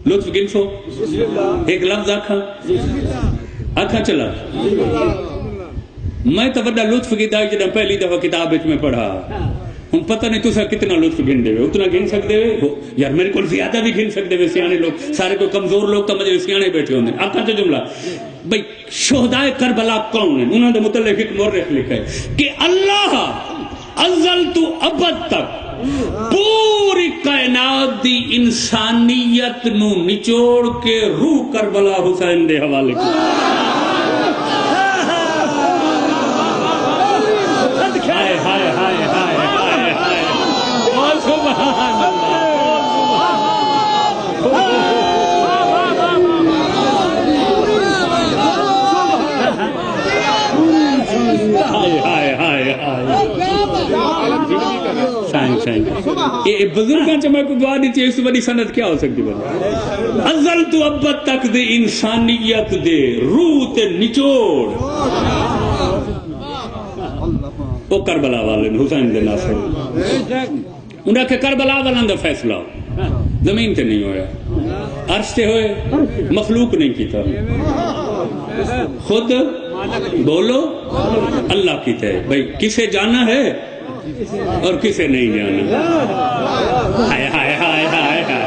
لطف گنسو ایک لفظ آکھا چلا، میں تو بڑا لطف کی دائی جنہاں پہلی دفعہ کتاب میں پڑھا، ہم پتہ نہیں تُسا کتنا لطف گن دے ہوئے، اتنا گن سکتے ہوئے یار میرے کو زیادہ بھی گن سکتے ہوئے، سیانے لوگ سارے کو کمزور لوگ تو مجھے سیانے بیٹھے ہوندے۔ آقا تو جملہ بھئی شہدائے کربلا کون ہیں؟ انہوں نے متعلق ایک مورخ لکھا ہے کہ اللہ ازل تو ابد تک پوری کائنات دی انسانیت نو نچوڑ کے روح کربلا حسین دے حوالے کی۔ ہائے ہائے ہائے ہائے ہائے ہائے سبحان بزرگاں چاہ کو دعا دیتی ہے، اس بڑی سند کیا ہو سکتی بنا؟ ازل تو ابد تک دے انسانیت دے روح تے نچوڑ وہ کربلا والے حسین دے ناصر انہاں کہ کربلا والوں دا فیصلہ زمین تے نہیں ہویا، عرش تے ہوئے، مخلوق نہیں کیتا، خود بولو اللہ کی تے بھئی کسے جانا ہے اور کسے نہیں جانا۔ ہائے ہائے ہائے ہائے ہائے،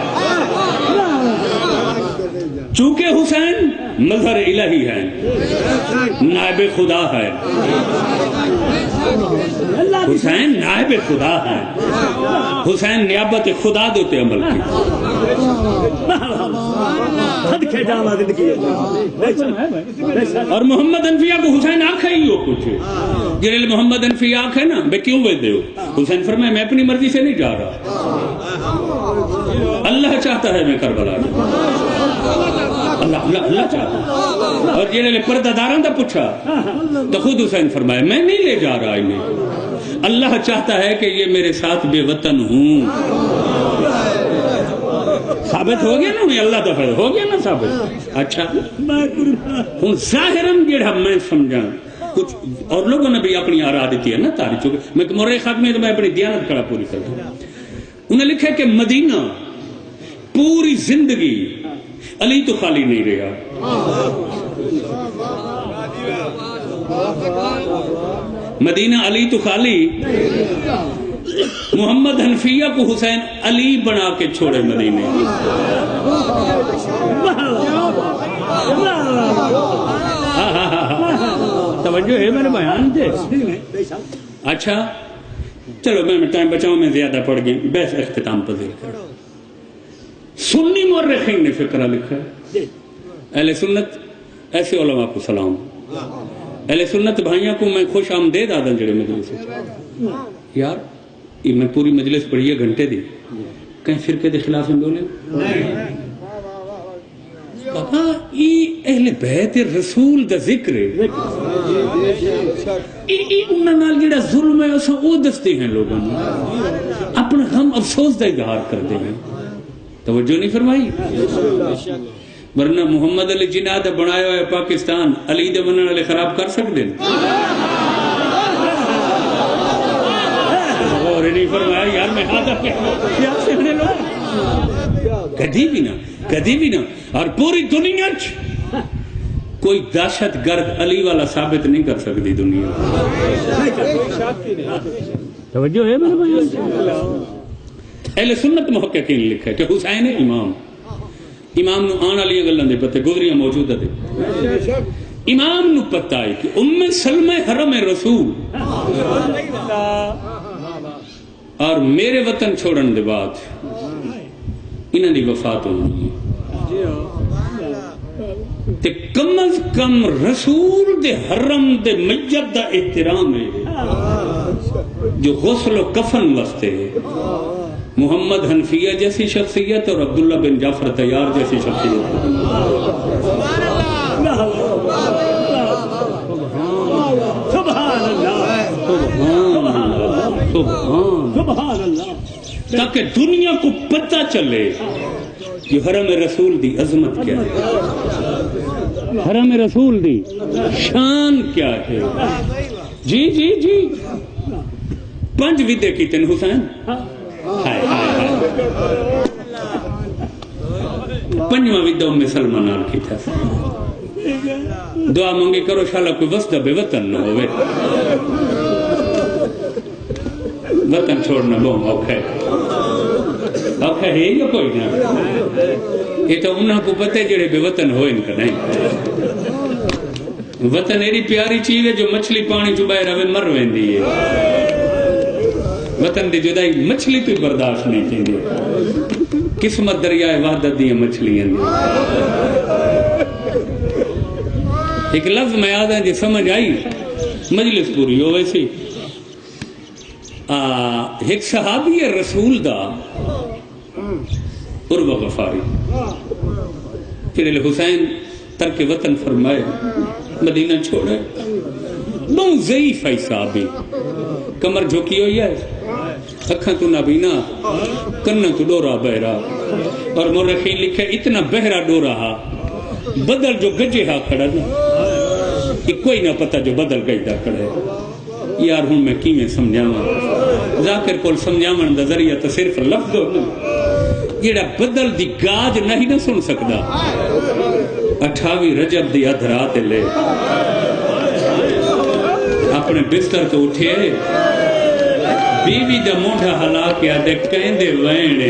چونکہ حسین مظہر الہی ہے، نائب خدا ہے، حسین نائب خدا ہے، حسین نیابت خدا دوتے عمل کی۔ اور محمد انفیاء کو حسین آنکھا ہی ہو کچھ جنہی محمد انفیاء آنکھا ہے نا بے کیوں بے دے ہو؟ حسین فرمائے میں اپنی مرضی سے نہیں جا رہا، اللہ چاہتا ہے میں کربلا اللہ چاہتا ہے۔ اور جنہی پردہ داران دا پوچھا تو خود حسین فرمائے میں نہیں لے جا رہا انہیں، اللہ چاہتا ہے کہ یہ میرے ساتھ بے وطن ہوں۔ ثابت ہو گیا نا، اللہ دفعہ ہو گیا نا ثابت۔ اچھا ہوں ظاہراً جڑا میں سمجھا کچھ اور لوگوں نے بھی اپنی آرا دیتی ہے نا تاریخ، چونکہ میں مورخ خط میں تو میں اپنی دیانت کھڑا پوری کرتا ہوں، انہوں نے لکھا کہ مدینہ پوری زندگی علی تو خالی نہیں رہا، مدینہ علی تو خالی، محمد حنفیہ کو حسین علی بنا کے چھوڑے مدینے۔ توجہ ہے میرے بیان دے۔ اچھا چلو میں ٹائم بچاؤں، میں زیادہ پڑھ گئی، بحث اختتام پذیر کرو۔ سنی مورخین نے فقرہ لکھا ہے، اہل سنت ایسے علماء کو سلام، اہل سنت بھائیوں کو میں خوش آمدید آدھن جڑے مجلس یار یہ میں پوری مجلس پڑھی ہے گھنٹے دی، کہیں فرقے دے خلاف ہم بولے بابا یہ اہل بیت رسول دا ذکر ہے، انہاں نال جڑا ظلم ہے اساں او دستے ہیں لوگوں نے، اپنا غم افسوس دا اظہار کرتے ہیں، توجہ نہیں فرمائی؟ ورنہ محمد علی جناح دا بنایا ہوئے پاکستان علی دے بننے والے خراب کر سکتے ہیں؟ اور نہیں فرمایا یار میں ہاتھ کیا سہنے لوگ کدی بھی نہ، کدی بھی نہ۔ اور پوری دنیا کوئی دہشت گرد علی والا ثابت نہیں کر سکتی دنیا.
توجہ ہے میرے بھائی.
اہل سنت محققین نے لکھا ہے کہ حسین امام نو آن والی گلاں دے پتے گزریاں موجود ہے. امام نو پتہ ہے کہ ام سلمہ حرم رسول اور میرے وطن چھوڑن دے بعد انہاں دی وفات ہونی ہے. تے کم از کم رسول دے حرم دے میت دا احترام ہے جو غسل و کفن واسطے ہے. محمد حنفیہ جیسی شخصیت اور عبداللہ بن جعفر طیار جیسی شخصیت.
سبحان اللہ.
تاکہ دنیا کو پتہ چلے کہ حرم رسول دی عظمت کیا ہے, حرم رسول دی شان کیا ہے. جی جی جی 5 ودے کیتے ہیں حسین. پنجواں ودا ام سلمہ نال کیتا. دعا منگی کرو شالا کوئی وسدا بے وطن نہ ہوئے. وطن چھوڑنا بہت اوکھا ہے. اوکھا ہے یا کوئی نہ. یہ تو انہاں کو پتہ ہے جڑے بے وطن ہوئے ان کا نہیں. وطن ایری پیاری چیز ہے جو مچھلی پانی چ بہ رہے مر ویندی ہے. وطن دی جدائی مچھلی تو برداشت نہیں تھی. قسمت دریائے وحدت دی مچھلیاں دی. ایک لفظ میں یاد ہے جی سمجھ آئی مجلس پوری ہو ویسی. ایک صحابی رسول دا عروہ غفاری پھر حسین ترک وطن فرمائے مدینہ چھوڑے. بہت ضعیف ہے صحابی. کمر جھوکی ہوئی ہے, اکھاں تو نابینا, کناں تو ڈورا بہرا. اور مورخین لکھے اتنا بہرا ڈورا ہا بدل جو گجے ہا کھڑا نا کہ کوئی نہ پتہ جو بدل گجدا کھڑا ہے. یار ہوں میں کیویں سمجھاواں. ذاکر کول سمجھاون دا ذریعہ تو صرف لفظ ہو جیڑا بدل دی گاج نہیں نہ سن سکدا. 28 رجب دی ادھ رات لے اپنے بستر تو اٹھے بیوی دا مونڈا ہلا کے آدھے کہندے وینے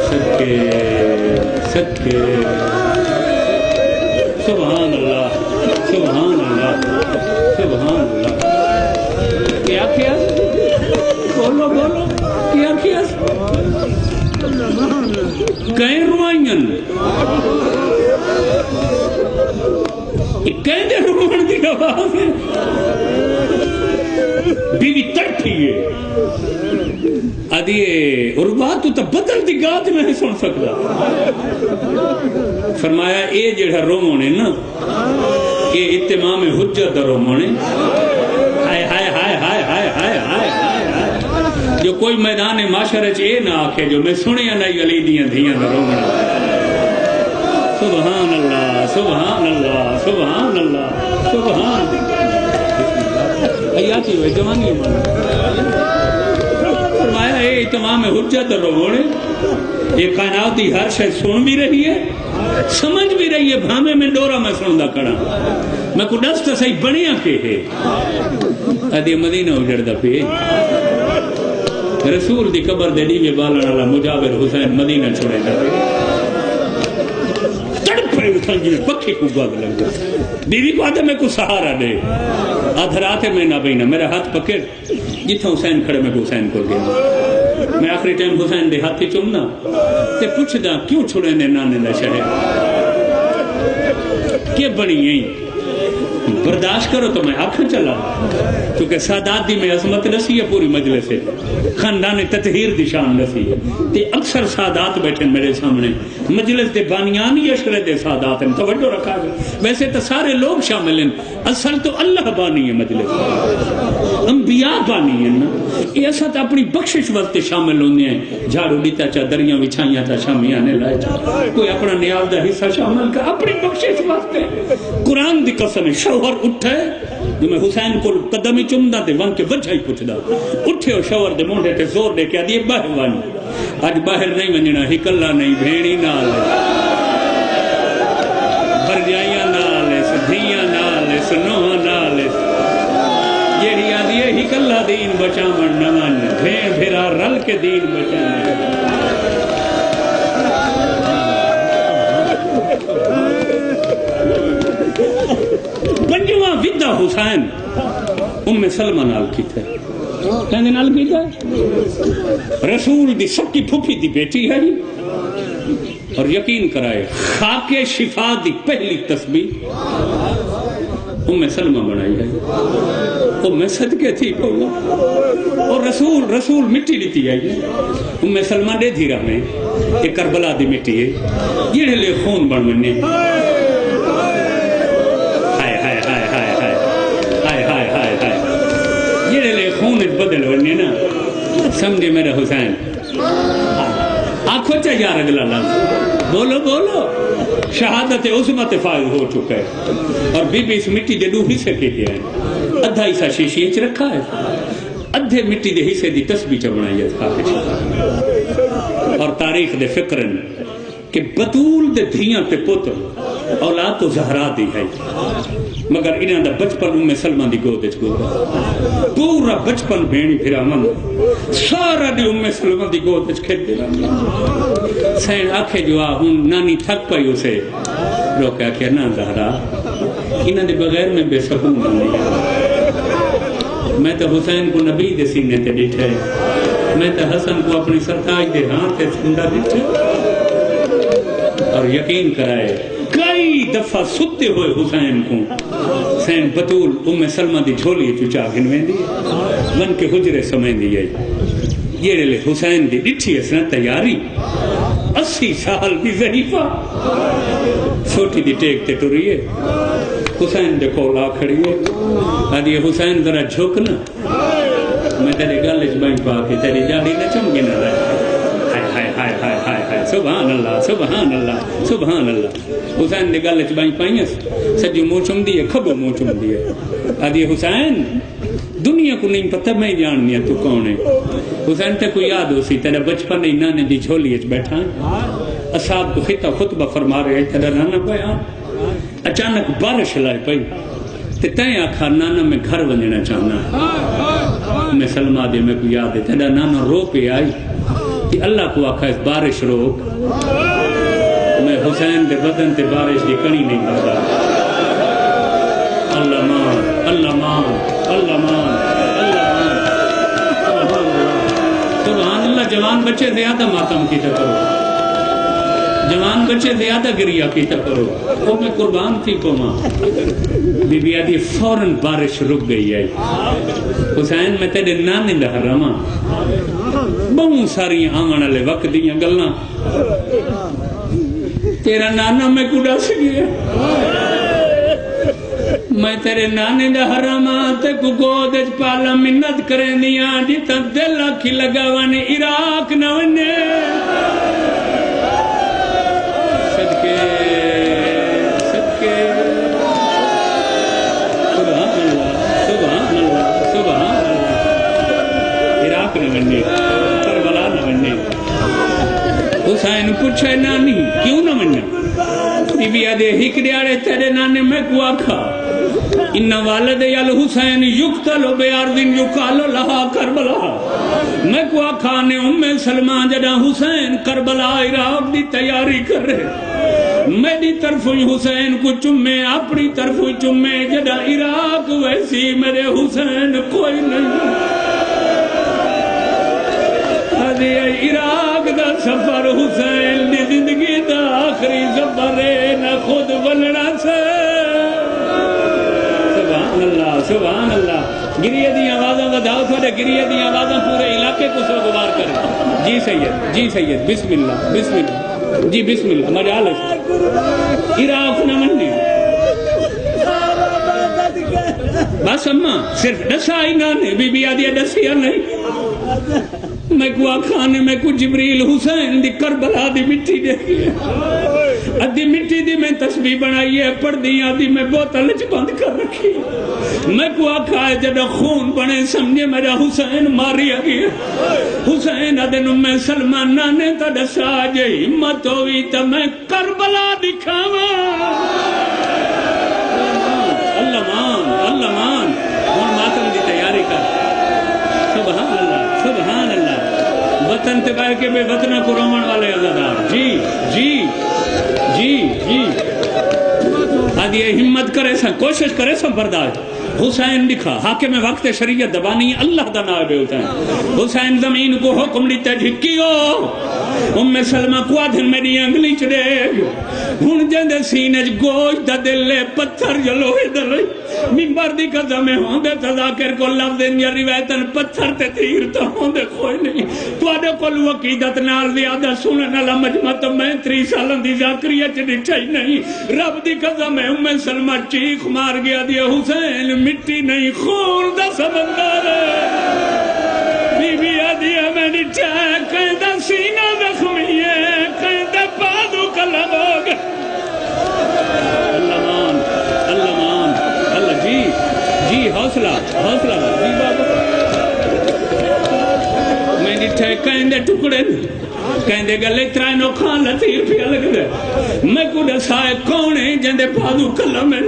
صدقے صدقے. سبحان اللہ سبحان اللہ سبحان اللہ. کیا کیا بولو بولو کیا کیا کہیں روائیں کہندے روان دی آواز بیوی تڑپی ہے. آدھی عروہ تو بدل دی گاج نہیں سن سکتا. فرمایا اے جڑا رومونے نا اے اتمام حجت رومونے. ہائے ہائے ہائے ہائے ہائے ہائے ہائے. جو کوئی میدان معاشرے چ اے نہ آکھے جو میں سنیا نہیں علی دیاں دھیاں دا رومنا. سبحان اللہ سبحان اللہ سبحان اللہ سبحان. ایاتی ہوئے جوانی فرمایا اے تمام حجت رونے. یہ کائنات دی ہر شے سن بھی رہی ہے سمجھ بھی رہی ہے. بھامے میں ڈورا میں سندا کڑا میں کو ڈسٹ صحیح بنیا کے ہے. ادی مدینہ اجڑدا پے رسول دی قبر دے دیوے بالن والا مجاور حسین مدینہ چھوڑے دا پکھی کو گاگ لگ گیا. بیوی کو آدھے میں کو سہارا دے. آدھ رات میں نہ بینا میرا ہاتھ پکڑ جتھا حسین کھڑے میں کو حسین کو گیا. میں آخری ٹائم حسین دے ہاتھی چمنا تے پوچھ دا کیوں چھوڑے نے نانے دا شہر کہ بنی یہیں برداشت کرو تو میں آنکھیں چلا. کیونکہ سادات دی میں عظمت نسی ہے پوری مجلس ہے. خاندان تطہیر دی شان نسی ہے. تے اکثر سادات بیٹھے میرے سامنے مجلس دے بانیان یشرے دے سادات ہیں. توجہ رکھا گیا. ویسے تو سارے لوگ شامل ہیں. اصل تو اللہ بانی ہے مجلس انبیاء بانی ہے نا. یہ اصل تو اپنی بخشش وقت شامل ہونے ہیں. جھاڑو دیتا چاہ دریاں وچھائیاں تا شامی آنے لائے چاہ کوئی اپنا نیاز دا حصہ شامل کر اپنی بخشش وقت. قرآن دی قسم شوہر اٹھے جو میں حسین کو قدمی چمدا تے ون کے وجہ ہی پوچھدا اٹھے اور شوہر دے مونڈے تے زور دے کے آدھی باہر وانی. اج باہر نہیں ونجنا ہی کلا نہیں بھیڑی نال بچا من نمن بھیڑ بھیرا رل کے دین بچانے پنجواں ودا حسین ام سلمہ نال کیتا ہے کہندے نال کیتا ہے رسول دی سکی پھپھی دی بیٹی ہے اور یقین کرائے خاک شفا دی پہلی تسبیح ام سلمہ بنائی ہے وہ میں صدقے تھی اور رسول مٹی لیتی ہے ام سلمہ دے دھیرا میں یہ کربلا دی مٹی ہے یہ لے خون بن مننے خون بدل وننے نا سمجھے میرا حسین آنکھوں چا یار اگلا لفظ بولو بولو شہادت عظمت فائل ہو چکا ہے اور بی بی اس مٹی دے دو حصے کے دیا ہے ادھا حصہ شیشی اچ رکھا ہے ادھے مٹی دے حصے دی تسبیح چ بنائی ہے اور تاریخ دے فکرن کہ بطول دے دھیاں تے پتر اولاد تو زہرا دی ہے مگر انہاں دا بچپن ام سلمہ دی گود وچ گزرا پورا بچپن بھیڑی پھرا من سارا دی ام سلمہ دی گود وچ کھیڈ رہا سین آکھے جو ہن نانی تھک پئی اسے روکا کہ نہ زہرا انہاں دے بغیر میں بے سکون نہیں میں تو حسین کو نبی دے سینے تے ڈٹھے میں تو حسن کو اپنی سرتاج دے ہاتھ تے چھندا ڈٹھے اور یقین کرائے کئی دفعہ ستے ہوئے حسین کو حسین بطول ام سلمہ دی جھولی چچا گنویں دی من کے حجرے سمیں دی ہے یہ لے حسین دی ڈٹھی اسنا تیاری 80 سال دی ضعیفہ چھوٹی دی ٹیک تے ٹری ہے حسین دے کول آ کھڑی ہے آدھی حسین ذرا جھوکنا میں تیرے گل چ بن پا کے تیری جاڑی نہ چمگی نہ رہے سبحان اللہ سبحان اللہ سبحان اللہ حسین نے گل چ بائیں پائیس سجی منہ چمدی ہے کھبو منہ چمدی ہے آدھی حسین دنیا کو نہیں پتہ میں جاننی ہے تو کون ہے حسین تے کو یاد ہو سی تیرا بچپن ہی نانے دی جھولی وچ بیٹھا ہے اصحاب کو خطبہ فرما رہے تیرا نانا پیا اچانک بارش لائے پئی تے تیں آکھا نانا میں گھر ونجنا چاہنا میں سلمہ دے میں کو یاد ہے تیرا نانا رو پہ آئی کہ اللہ کو آکھا اس بارش روک میں حسین دے بدن تے بارش دی کڑی نہیں کرتا اللہ مان اللہ مان اللہ مان اللہ مان سبحان اللہ جوان بچے زیادہ ماتم کی کرو جوان بچے زیادہ گریا کی کرو وہ میں قربان تھی کو ماں بی بی آدھی فوراں بارش رک گئی ہے حسین میں تیرے نانے دا حرما بہت ساری آمن والے وقت دیاں گلاں تیرا نانا میں کو دس گیا میں تیرے نانے دا حرما تے کو گود وچ پالا منت کریں دیاں جتا دل اکھی لگاوانے عراق نہ ونے صدقے صدقے سبحان اللہ سبحان اللہ سبحان اللہ عراق نہ ونے کربلا نہ ونے حسین پوچھے نانی کیوں نہ ونے بی بی آدھے ہک دیارے تیرے نانے میں کو آکھا ان والد یال حسین یقتل بیارض یقال لہا کربلا میں کو آکھا نے ام سلمہ جڑا حسین کربلا عراق دی تیاری کر رہے میری طرف حسین کو چمے اپنی طرف چمے جڑا عراق ویسی میرے حسین کوئی نہیں عراق دا سفر حسین دی زندگی دا آخری سفر ہے نہ خود بننا سے سبحان اللہ سبحان اللہ گریہ دی آوازوں کا دعوت ہے گریہ دی آوازوں پورے علاقے کو سوگوار کریں جی سید بسم اللہ جی بسم اللہ مجال ہے عراق نہ مننے بس اماں صرف ڈسا ہی نانے بی بی آدھی ڈسیا نہیں میں کو آخانے میں کو جبریل حسین دی کربلا دی مٹی دیکھی ہے ادھی مٹی دی میں تسبیح بنائی ہے پڑھ دی آدھی میں بوتل چ بند کر رکھی میں کو آخا ہے جڑا خون بنے سمجھے میرا حسین ماری گیا حسین ادن میں سلمہ نانے تا دسا جے ہمت ہوئی تا میں کربلا دکھاواں اللہ مان ہن ماتم دی تیاری کر وطن تے بہ کے بے وطنہ کو رومن والے عزادار جی جی جی جی آدھی ہمت کرے سا کوشش کرے سا برداشت حسین لکھا حاکم وقت شریعت دبانی اللہ دا نائب حسین حسین زمین کو حکم لیتے جھکیو سلمہ کو آدھن میری انگلی چڑے ہن جندے سینے گوشت دا دلے پتھر جلوے دلے ممبر دی قدمیں ہوندے تذاکر کو لفظ یا روایتن پتھر تے تیر تو ہوندے کوئی نہیں تو آدھے کل وقیدت نال زیادہ سنن والا مجمت میں 30 سالن دی ذاکریہ چ ڈٹھائی نہیں رب دی قدمیں سلمہ چیخ مار گیا دی حسین مٹی نہیں خون دا سمندر بی بی آدھی میں ڈٹھا کہیں دا سینہ زخمی ہے کہیں دا پادو کلب ہو گئے اللہ مان اللہ مان اللہ جی جی حوصلہ حوصلہ جی بابا میں ڈٹھا کہیں دے ٹکڑے کہیں دے گلے ترائنو کھان لطیر پیا لگ دے میں کو دسائے کونے جن دے پادو کلب میں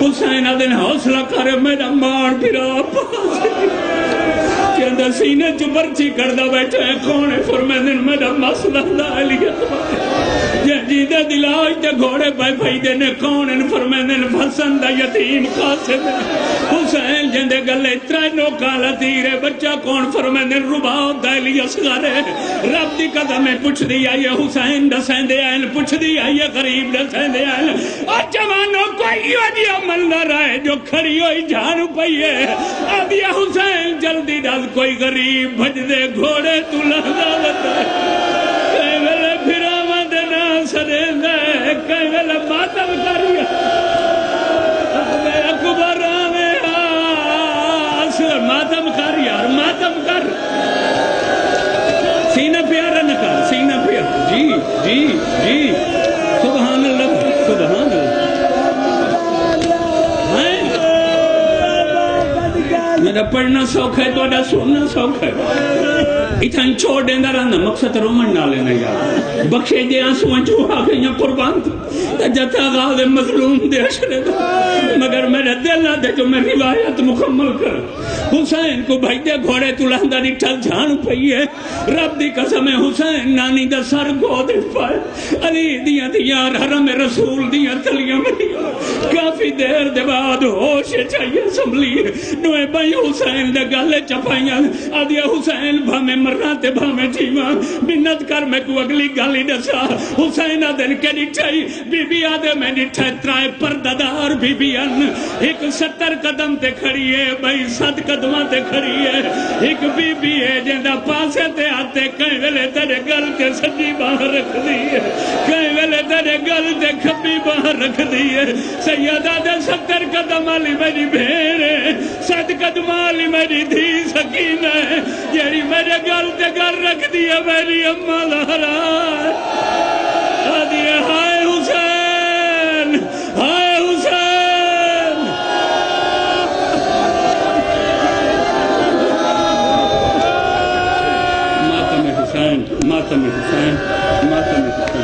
حسین آدھن حوصلہ کرے میرا مان پھرا پاسے چندہ سینے جو برچی کردہ بیٹھے ہیں کونے فرمیدن میرا مسئلہ دا علیت جیدہ دلاج دے گھوڑے پائے بھائی دینے کونن فرمیدن فسن دا یتیم قاسم حسین جندے گلے ترینو کالا تیرے بچہ کون فرمیدن رباؤ دائلی اصغارے رب دی قدمیں پوچھ دیا یہ حسین دسین دے آئین پوچھ دیا یہ غریب دسین دے آئین اور جوانوں کوئی وجی عمل نہ رہے جو کھڑی ہوئی جھانو پئیے اب یہ حسین جلدی ڈال کوئی غریب بھج دے گھوڑے تو لہدہ بتا کئی ویلے پھر آمد نہ سرے دے کئی ویلے ماتم کریا میرا کبر آمے آسر ماتم کر یار ماتم کر سینہ پیارا نہ کر سینہ پیارا جی جی جی سبحان اللہ سبحان اللہ میرا پڑھنا سوکھ ہے تو اڈا سننا سوکھ ہے اتھان چھوڑ دیندہ رہنا مقصد رومن نہ لینا یار بخشے دے آنسوان چوہا گئیں قربان تا جتا غاز مظلوم دے اشرے دا مگر میرے دل نہ دے جو میں روایت مکمل کر حسین کو بھائی دے گھوڑے تلہندہ نٹھل جھان پئیے رب دی قسم حسین نانی دا سر گود پائے علی دیاں دیار حرم رسول دیاں تلیاں میں کافی دیر دے بعد ہوش چاہیے سنبھلی نوے بھائی حسین دے گالے چپائیاں آدھیا حسین بھامے مرنا تے بھامے جیواں منت کر میں کو اگلی گالی دسا حسین آدھن کے نٹھائی بی بی آدھے میں نٹھائی ترائے پرددار بی بی ان ایک 70 قدم تے کھڑی ہے بھائی 7 قدمہ تے کھڑی ہے ایک بی بی ہے جندہ پاسے تے آتے کہیں ویلے تیرے گل تے سجی باہر رکھ دی ہے کہیں ویلے تیرے گل تے کھبی باہر رکھ دی ہے سیدہ دے 70 قدم والی میری بھیڑ ہے 7 قدم والی میری دھی سکینہ ہے یعنی میرے گل تے گل رکھ دی ہے میری اماں لہرا آدھی ہائے حسین ہائے حسین ماتم حسین ماتم حسین ماتم حسین